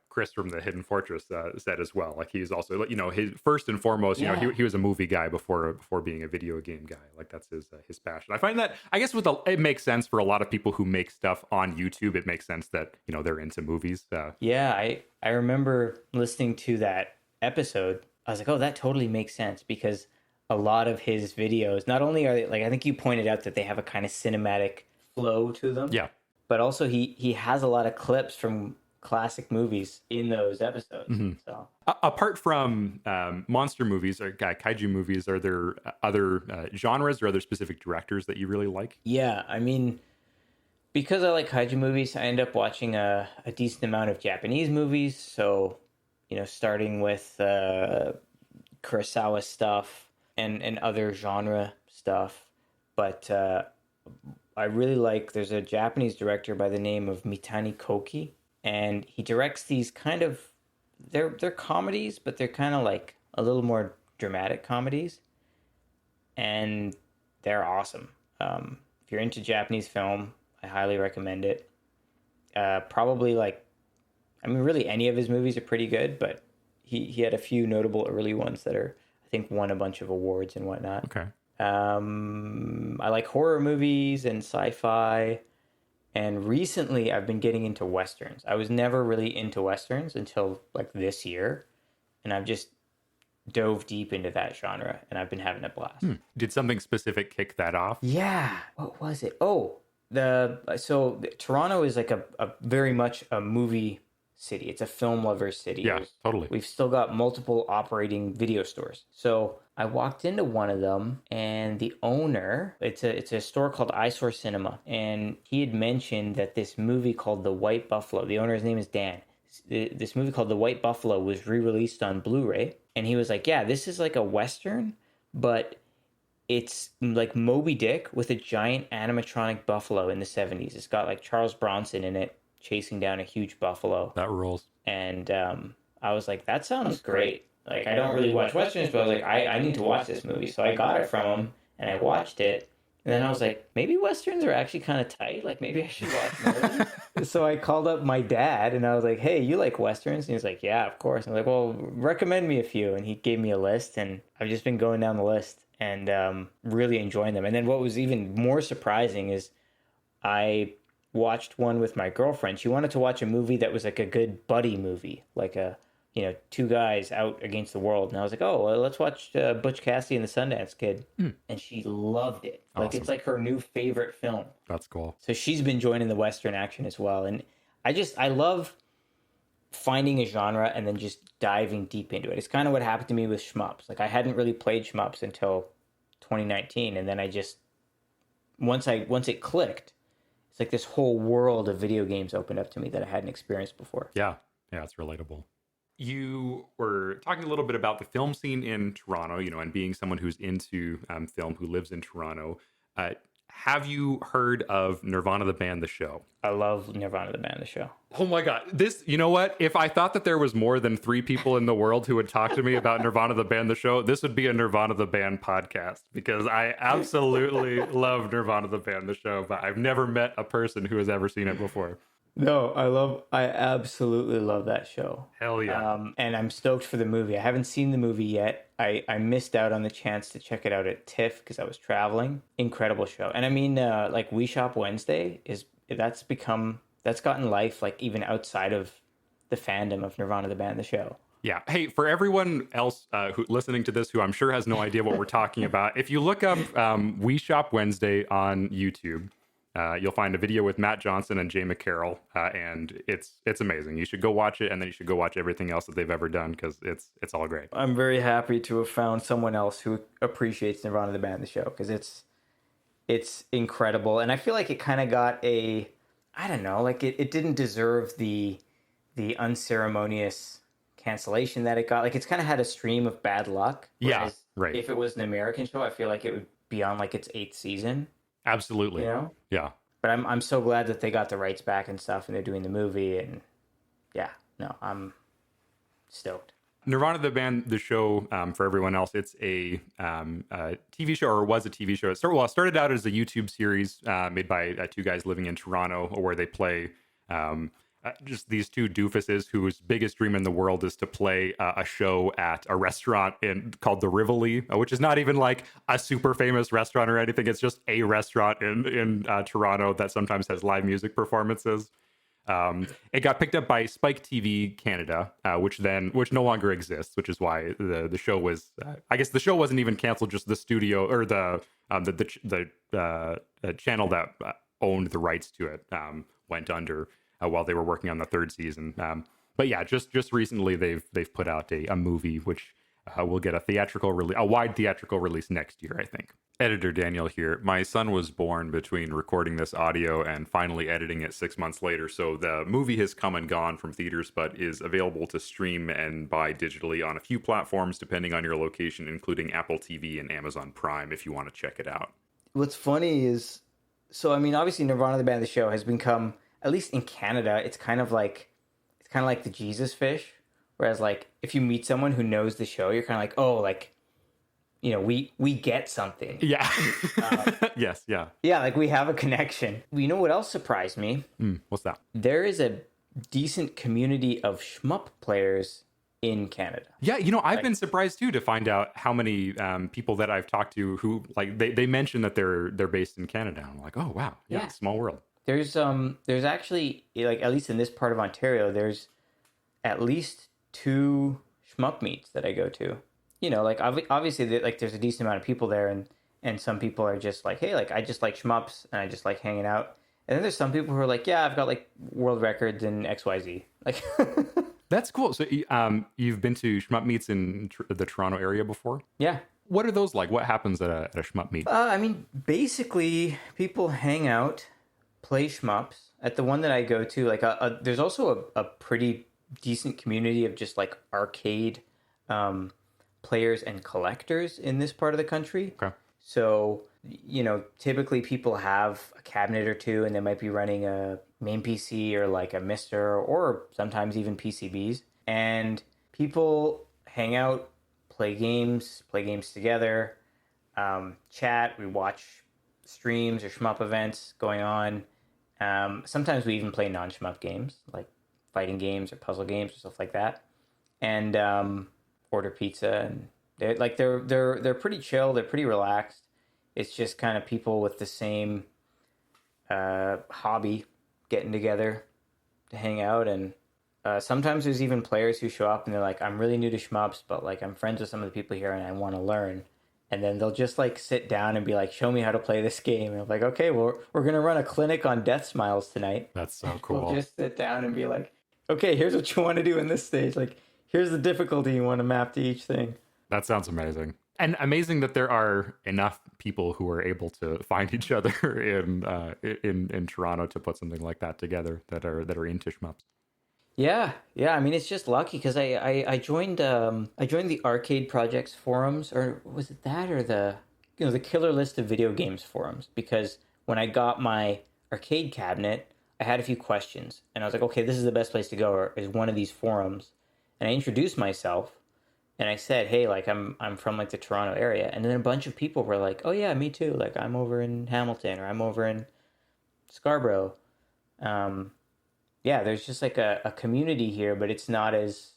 Chris from the Hidden Fortress said as well, like he's also, you know, his first and foremost, you know, he was a movie guy before being a video game guy. Like that's his passion. I find that, I guess it makes sense for a lot of people who make stuff on YouTube. It makes sense that, you know, they're into movies.
Yeah, I remember listening to that episode. I was like, oh, that totally makes sense, because a lot of his videos, not only are they, like, I think you pointed out that they have a kind of cinematic flow to them.
Yeah.
But also he has a lot of clips from classic movies in those episodes. So
apart from monster movies or kaiju movies, are there other genres or other specific directors that you really like?
Yeah, I mean, because I like kaiju movies, I end up watching a decent amount of Japanese movies. So, you know, starting with Kurosawa stuff and other genre stuff. But I really like, there's a Japanese director by the name of Mitani Koki, and he directs these kind of, they're comedies, but they're kind of like a little more dramatic comedies, and they're awesome. If you're into Japanese film, I highly recommend it. Probably like, I mean, really any of his movies are pretty good, but he had a few notable early ones that are, I think, won a bunch of awards and whatnot.
Okay.
I like horror movies and sci-fi, and recently I've been getting into westerns. I was never really into westerns until like this year, and I've just dove deep into that genre, and I've been having a blast.
Did something specific kick that off?
Yeah, what was it? Oh, Toronto is like a very much a movie city. It's a film lover's city.
Yeah, totally.
We've still got multiple operating video stores. So I walked into one of them, and the owner, it's a store called Eyesore Cinema, and he had mentioned that this movie called The White Buffalo, the owner's name is Dan, this movie called The White Buffalo was re-released on Blu-ray, and he was like, yeah, this is like a Western, but it's like Moby Dick with a giant animatronic buffalo in the 70s. It's got like Charles Bronson in it, chasing down a huge buffalo.
That rules.
And I was like, that sounds great. Like, I don't really watch westerns, but I was like, I need to watch this movie. So I got it from him, and I watched it. And then I was like, maybe westerns are actually kind of tight. Like, maybe I should watch more. So I called up my dad, and I was like, hey, you like westerns? And he was like, yeah, of course. And I was like, well, recommend me a few. And he gave me a list, and I've just been going down the list and really enjoying them. And then what was even more surprising is I watched one with my girlfriend. She wanted to watch a movie that was like a good buddy movie, like a two guys out against the world. And I was like, oh, well, let's watch Butch Cassidy and the Sundance Kid. And she loved it. Like,
Awesome.
it's like her new favorite film.
That's cool.
So she's been joining the Western action as well. And I love finding a genre and then just diving deep into it. It's kind of what happened to me with shmups. Like, I hadn't really played shmups until 2019. And then I just, once it clicked, it's like this whole world of video games opened up to me that I hadn't experienced before.
Yeah, it's relatable. You were talking a little bit about the film scene in Toronto, and being someone who's into film, who lives in Toronto. Have you heard of Nirvana the band, the show?
I love Nirvana the band, the show.
Oh my God. You know what? If I thought that there was more than 3 people in the world who would talk to me about Nirvana the band, the show, this would be a Nirvana the band podcast, because I absolutely love Nirvana the band, the show, but I've never met a person who has ever seen it before.
No, I absolutely love that show.
Hell yeah.
And I'm stoked for the movie. I haven't seen the movie yet. I missed out on the chance to check it out at TIFF because I was traveling. Incredible show. And I mean, like We Shop Wednesday that's gotten life, like, even outside of the fandom of Nirvana the band, the show.
Yeah. Hey, for everyone else who listening to this, who I'm sure has no idea what we're talking about, if you look up We Shop Wednesday on YouTube, you'll find a video with Matt Johnson and Jay McCarroll, and it's amazing. You should go watch it, and then you should go watch everything else that they've ever done, because it's all great.
I'm very happy to have found someone else who appreciates Nirvana the band, the show, because it's incredible, and I feel like it kind of got I don't know, like it didn't deserve the unceremonious cancellation that it got. Like, it's kind of had a stream of bad luck.
Yeah, right.
If it was an American show, I feel like it would be on like its 8th season.
Absolutely. Yeah.
But I'm so glad that they got the rights back and stuff, and they're doing the movie, and yeah, no, I'm stoked.
Nirvana the band, the show, for everyone else, it's a TV show, or was a TV show. It started out as a YouTube series made by 2 guys living in Toronto, where they play just these 2 doofuses whose biggest dream in the world is to play a show at a restaurant called the Rivoli, which is not even like a super famous restaurant or anything. It's just a restaurant in Toronto that sometimes has live music performances. It got picked up by Spike TV Canada, which no longer exists, which is why the show was. I guess the show wasn't even canceled; just the studio, or the channel that owned the rights to it went under while they were working on the 3rd season. But yeah, just recently they've put out a movie which will get a wide theatrical release next year, I think. Editor Daniel here. My son was born between recording this audio and finally editing it 6 months later, so the movie has come and gone from theaters, but is available to stream and buy digitally on a few platforms depending on your location, including Apple TV and Amazon Prime, if you want to check it out.
What's funny is, so I mean, obviously Nirvana the band, the show, has become, at least in Canada, it's kind of like the Jesus fish. Whereas, like, if you meet someone who knows the show, you're kind of like, oh, like, we get something.
Yeah. Yes, yeah.
Yeah, like, we have a connection. You know what else surprised me?
What's that?
There is a decent community of shmup players in Canada.
Yeah, I've been surprised too to find out how many people that I've talked to who, like, they mention that they're based in Canada. I'm like, oh wow, yeah. Small world. There's
actually, like, at least in this part of Ontario, there's at least 2 shmup meets that I go to. Like, obviously, like, there's a decent amount of people there, and some people are just like, hey, like, I just like shmups and I just like hanging out. And then there's some people who are like, yeah, I've got like world records in XYZ. Like,
that's cool. So you've been to shmup meets in the Toronto area before?
Yeah.
What are those like? What happens at a shmup meet?
I mean, basically, people hang out, play shmups. At the one that I go to, like, there's also a pretty decent community of just like arcade players and collectors in this part of the country.
Okay.
So, typically people have a cabinet or 2, and they might be running a main PC or like a Mister, or sometimes even PCBs. And people hang out, play games together, chat. We watch streams or shmup events going on. Sometimes we even play non-shmup games, like fighting games or puzzle games or stuff like that, and order pizza. And they're pretty chill. They're pretty relaxed. It's just kind of people with the same hobby getting together to hang out, and Sometimes there's even players who show up and they're like, I'm really new to shmups, but like I'm friends with some of the people here and I want to learn. And then they'll just like sit down and be like, show me how to play this game. And I'm like, okay, well, we're going to run a clinic on death smiles tonight.
That's so
We'll
cool.
just sit down and be like, okay, here's what you want to do in this stage. Like, here's the difficulty you want to map to each thing.
That sounds amazing. And amazing that there are enough people who are able to find each other in Toronto to put something like that together that are into shmups.
Yeah, yeah. I mean, it's just lucky because I joined the Arcade Projects forums, or was it that, or the Killer List of Video Games forums? Because when I got my arcade cabinet, I had a few questions, and I was like, okay, this is the best place to go, or is one of these forums. And I introduced myself, and I said, hey, like I'm from like the Toronto area, and then a bunch of people were like, oh yeah, me too. Like I'm over in Hamilton, or I'm over in Scarborough. Yeah, there's just like a community here, but it's not as,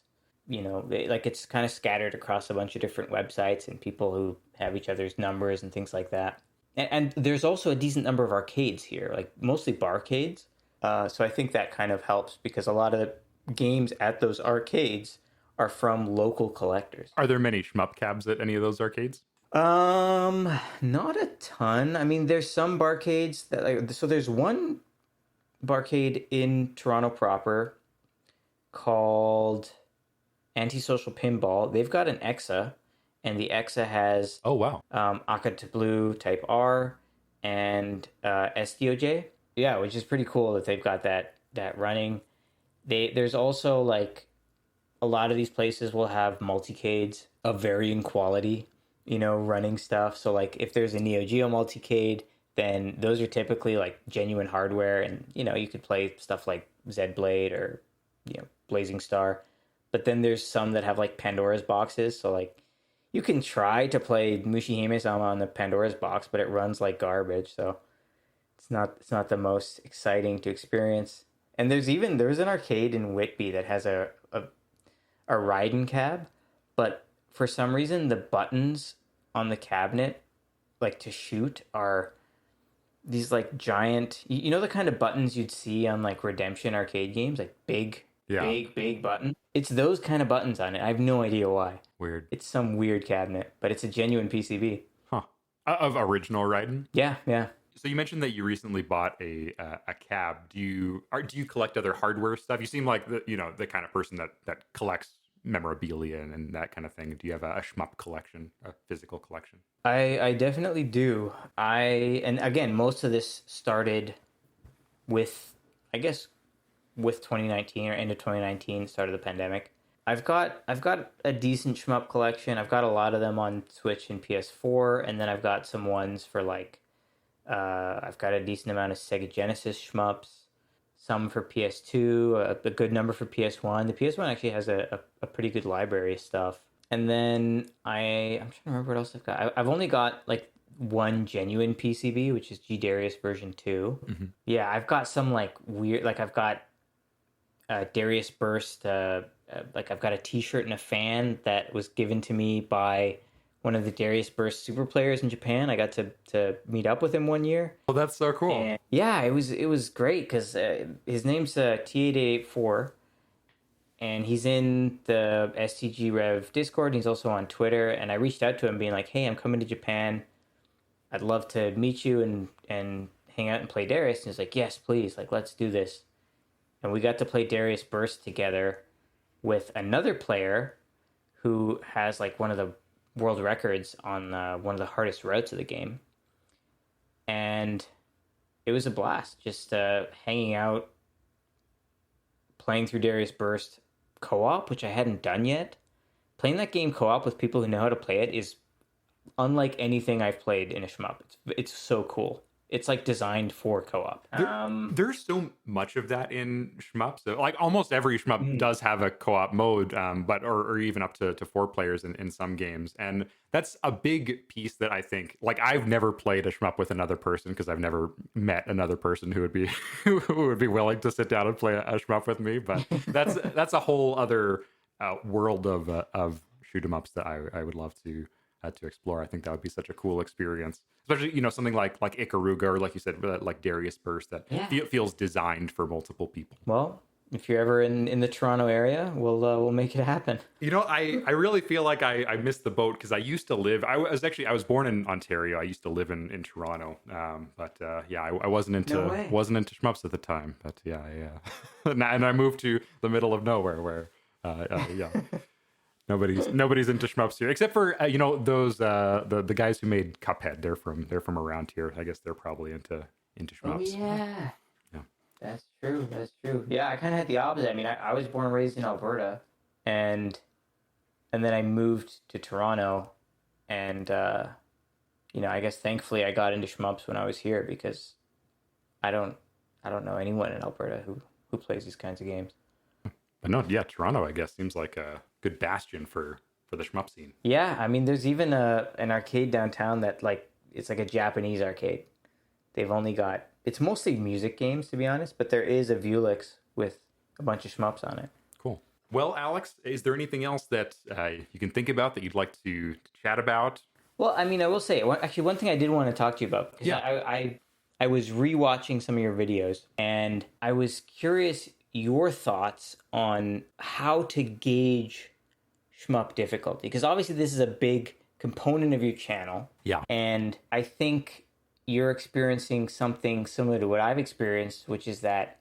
like it's kind of scattered across a bunch of different websites and people who have each other's numbers and things like that. And there's also a decent number of arcades here, like mostly barcades. So I think that kind of helps because a lot of the games at those arcades are from local collectors.
Are there many shmup cabs at any of those arcades?
Not a ton. I mean, there's some barcades that so there's one barcade in Toronto proper called Antisocial Pinball. They've got an EXA, and the EXA has
Oh wow.
Akatablu Type R and SDOJ. Yeah, which is pretty cool that they've got that running. There's also like a lot of these places will have multicades of varying quality, running stuff. So like if there's a Neo Geo multicade, then those are typically like genuine hardware, and you could play stuff like Zblade or Blazing Star. But then there's some that have like Pandora's boxes, so like you can try to play Mushihime-sama on the Pandora's box, but it runs like garbage, so it's not the most exciting to experience. And there's an arcade in Whitby that has a Raiden cab, but for some reason the buttons on the cabinet like to shoot are these like giant, the kind of buttons you'd see on like Redemption arcade games, like big button. It's those kind of buttons on it. I have no idea why.
Weird.
It's some weird cabinet, but it's a genuine PCB.
Huh. Of original Raiden?
Yeah.
So you mentioned that you recently bought a cab. Do you collect other hardware stuff? You seem like the kind of person that collects memorabilia and that kind of thing. Do you have a shmup collection, a physical collection?
I definitely do. And again, most of this started with 2019 or end of 2019, start of the pandemic. I've got a decent shmup collection. I've got a lot of them on Switch and PS4, and then I've got some ones for like I've got a decent amount of Sega Genesis shmups, some for PS2, a good number for PS1. The PS1 actually has a pretty good library of stuff. And then I'm trying to remember what else I've got. I've only got like one genuine PCB, which is Darius version 2.
Mm-hmm.
Yeah, I've got some like weird, like I've got Darius Burst, like I've got a t-shirt and a fan that was given to me by one of the Darius Burst super players in Japan. I got to meet up with him one year.
Oh, that's so cool.
And yeah, it was great because his name's T8884, and he's in the STG Rev Discord, and he's also on Twitter. And I reached out to him being like, hey, I'm coming to Japan. I'd love to meet you and hang out and play Darius. And he's like, yes, please. Like, let's do this. And we got to play Darius Burst together with another player who has like one of the world records on one of the hardest routes of the game. And it was a blast just hanging out, playing through Darius Burst co-op, which I hadn't done yet. Playing that game co-op with people who know how to play it is unlike anything I've played in a shmup. It's so cool. It's like designed for co-op.
There's so much of that in shmups. Like almost every shmup does have a co-op mode, but or even up to 4 players in some games. And that's a big piece that I think, like I've never played a shmup with another person because I've never met another person who would be who would be willing to sit down and play a shmup with me. But that's a whole other world of shoot 'em ups that I would love to explore. I think that would be such a cool experience, especially something like Ikaruga, or like you said, like Darius Burst that feels designed for multiple people.
Well, if you're ever in the Toronto area, we'll make it happen.
I really feel like I missed the boat because I used to live. I was born in Ontario. I used to live in Toronto. But I wasn't into shmups at the time. But and I moved to the middle of nowhere where nobody's into shmups here except for those the guys who made Cuphead. They're from around here. I guess they're probably into shmups.
Oh, yeah.
Yeah.
That's true. Yeah, I kind of had the opposite. I mean, I was born and raised in Alberta, and then I moved to Toronto, and I guess thankfully I got into shmups when I was here because I don't know anyone in Alberta who plays these kinds of games.
But no, yeah, Toronto I guess seems like a good bastion for the shmup scene.
Yeah, I mean, there's even an arcade downtown that it's like a Japanese arcade. They've only got. It's mostly music games, to be honest, but there is a Vuelix with a bunch of shmups on it.
Cool. Well, Alex, is there anything else that you can think about that you'd like to chat about?
Well, I mean, I will say, actually, one thing I did want to talk to you about. Because I was rewatching some of your videos, and I was curious your thoughts on how to gauge shmup difficulty. Because obviously this is a big component of your channel.
Yeah.
And I think you're experiencing something similar to what I've experienced, which is that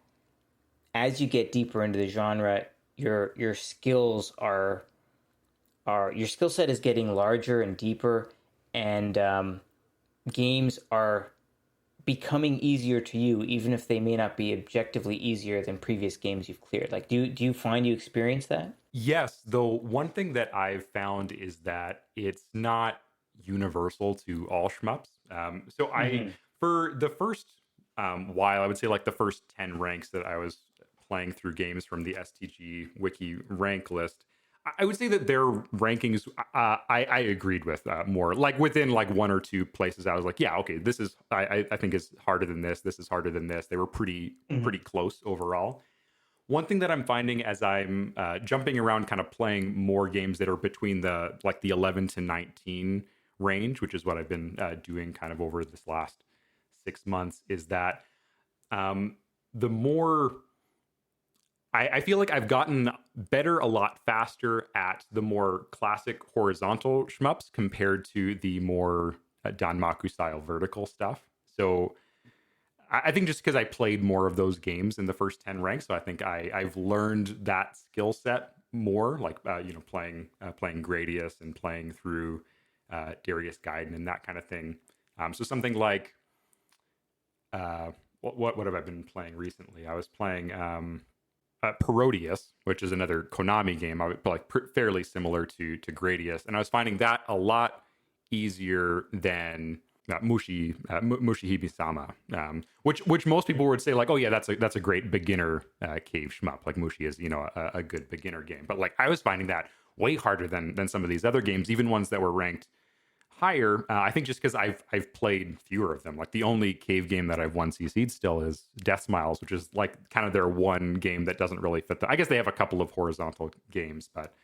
as you get deeper into the genre, your skills are your skill set is getting larger and deeper, and games are becoming easier to you, even if they may not be objectively easier than previous games you've cleared. Like, do you find you experience that?
Yes, though one thing that I've found is that it's not universal to all shmups. For the first while, I would say like the first 10 ranks that I was playing through games from the STG Wiki rank list, I would say that their rankings I agreed with more. Like within like one or two places, I was like, yeah, okay, this is I think is harder than this. This is harder than this. They were pretty close overall. One thing that I'm finding as I'm jumping around, kind of playing more games that are between the 11 to 19 range, which is what I've been doing kind of over this last 6 months, is that the more I feel like I've gotten better a lot faster at the more classic horizontal shmups compared to the more Danmaku style vertical stuff. So I think just because I played more of those games in the first 10 ranks, so I think I've learned that skill set more, like playing Gradius and playing through Darius Gaiden and that kind of thing. So something like what have I been playing recently? I was playing Parodius, which is another Konami game. I would like fairly similar to Gradius, and I was finding that a lot easier than Mushihibi-sama, which most people would say like, oh yeah, that's a great beginner cave shmup. Like Mushi is a good beginner game, but like I was finding that way harder than some of these other games, even ones that were ranked higher. I think just because I've played fewer of them. Like the only cave game that I've won CC'd still is Death Smiles, which is like kind of their one game that doesn't really fit I guess they have a couple of horizontal games, but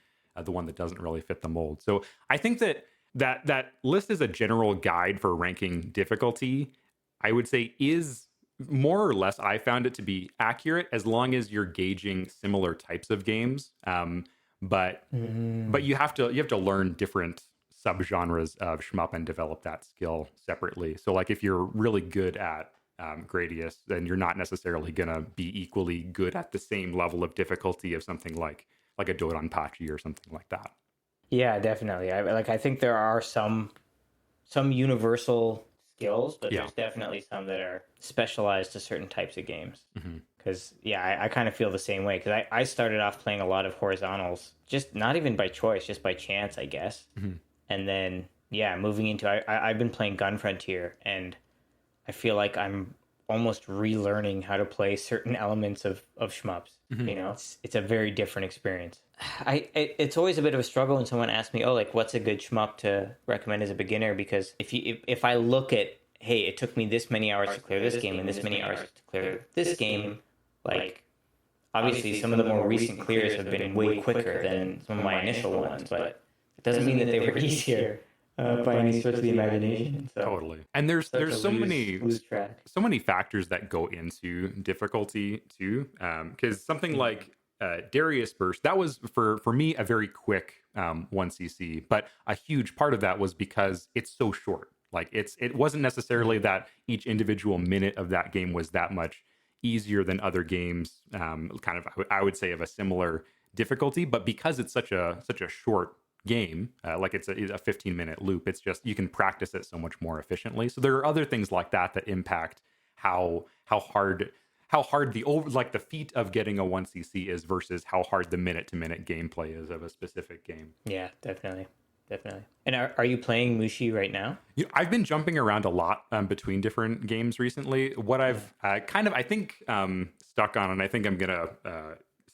the one that doesn't really fit the mold. So I think that list is a general guide for ranking difficulty. I would say is more or less, I found it to be accurate as long as you're gauging similar types of games. But you have to learn different subgenres of shmup and develop that skill separately. So like if you're really good at Gradius, then you're not necessarily gonna be equally good at the same level of difficulty of something like a Doranpachi or something like that.
Yeah, definitely. I think there are some universal skills, but there's definitely some that are specialized to certain types of games. Because I kind of feel the same way. Because I started off playing a lot of horizontals, just not even by choice, just by chance, I guess. And then moving into I've been playing Gun Frontier, and I feel like I'm almost relearning how to play certain elements of shmups. It's a very different experience. It's always a bit of a struggle when someone asks me, oh, like what's a good shmup to recommend as a beginner? Because if I look at, hey, it took me this many hours to clear this game and this many hours to clear this game, like obviously some of the more recent clears have been way quicker than some of my initial ones, but it doesn't mean that they were easier. by any stretch of the imagination. So
Totally. And there's so many
lose track.
so many factors that go into difficulty too. Because something like Darius burst, that was for me a very quick 1cc, but a huge part of that was because it's so short. Like it wasn't necessarily that each individual minute of that game was that much easier than other games, kind of I would say of a similar difficulty, but because it's such a short game, like it's a 15-minute loop, it's just you can practice it so much more efficiently. So there are other things like that impact how hard the feat of getting a 1cc is versus how hard the minute to minute gameplay is of a specific game.
Yeah, definitely. And are you playing Mushi right now?
I've been jumping around a lot between different games recently. What I've I think stuck on, and I think I'm gonna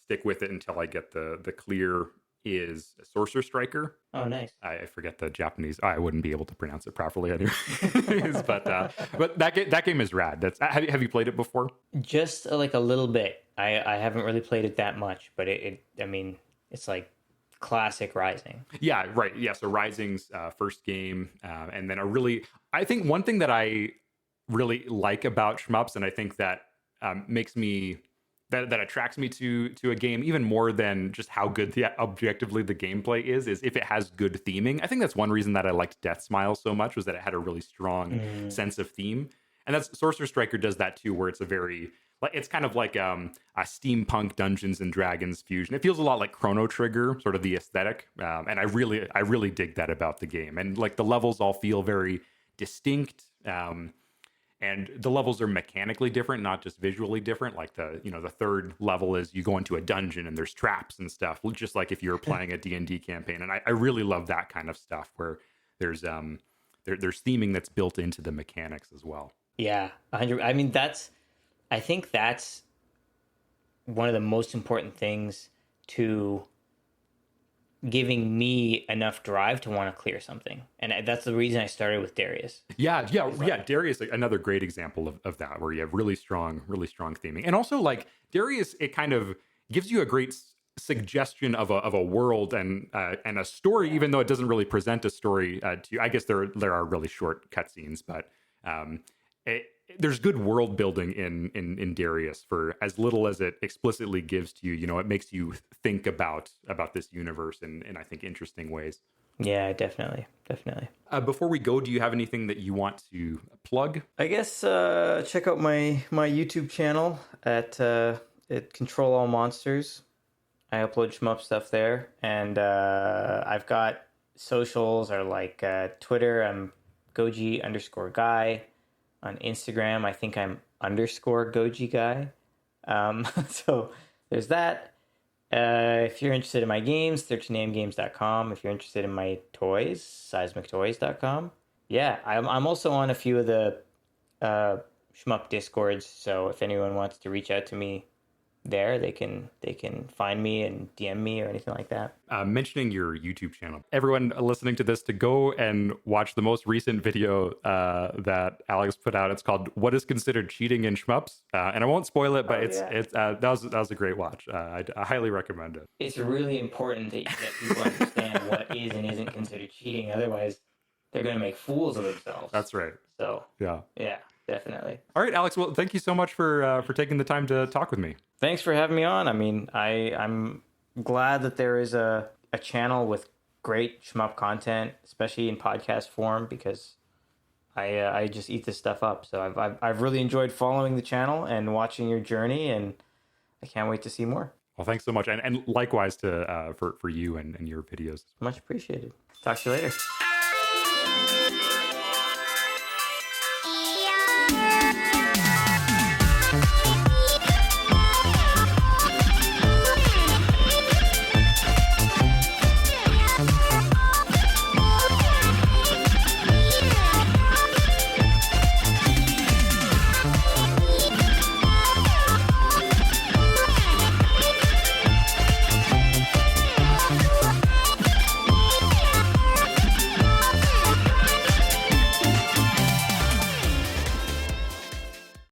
stick with it until I get the clear, is Sorcerer Striker.
Oh, nice.
I forget the Japanese. I wouldn't be able to pronounce it properly anyways. but that game is rad. Have you played it before?
Just like a little bit. I haven't really played it that much, but it's like classic Rising.
Yeah, right. Yeah, so Rising's first game, and then I think one thing that I really like about shmups, and I think that makes me that attracts me to a game even more than just how good objectively the gameplay is if it has good theming. I think that's one reason that I liked Death Smile so much, was that it had a really strong sense of theme. And that's Sorcerer Striker does that too, where it's it's kind of like a steampunk Dungeons and Dragons fusion. It feels a lot like Chrono Trigger, sort of the aesthetic. And I really dig that about the game. And like the levels all feel very distinct. And the levels are mechanically different, not just visually different. Like the third level is you go into a dungeon and there's traps and stuff, just like if you're playing a D&D campaign. And I really love that kind of stuff where there's theming that's built into the mechanics as well.
Yeah, 100. I mean, I think that's one of the most important things to giving me enough drive to want to clear something. And that's the reason I started with Darius.
Yeah. Darius, another great example of that, where you have really strong theming. And also like Darius, it kind of gives you a great suggestion of a world and a story, even though it doesn't really present a story to you. I guess there are really short cutscenes, but there's good world building in Darius for as little as it explicitly gives to you. It makes you think about this universe in I think interesting ways.
Yeah, definitely.
Before we go, do you have anything that you want to plug?
I guess check out my YouTube channel at Control All Monsters. I upload shmup stuff there, and I've got socials are like Twitter. I'm Gojiguy_guy. On Instagram, I think I'm _Gojiguy. So there's that. If you're interested in my games, 13amgames.com. If you're interested in my toys, seismictoys.com. Yeah, I'm also on a few of the shmup discords. So if anyone wants to reach out to me there, they can find me and DM me or anything like that.
Mentioning your YouTube channel, everyone listening to this to go and watch the most recent video that Alex put out. It's called "What is Considered Cheating in Shmups," and I won't spoil it, but that was a great watch. I highly recommend it.
It's really important that people understand what is and isn't considered cheating. Otherwise, they're going to make fools of themselves.
That's right.
So
yeah.
Definitely.
All right, Alex. Well, thank you so much for taking the time to talk with me.
Thanks for having me on. I mean, I'm glad that there is a channel with great shmup content, especially in podcast form, because I just eat this stuff up. So I've really enjoyed following the channel and watching your journey, and I can't wait to see more.
Well, thanks so much, and likewise for you and your videos.
Much appreciated. Talk to you later.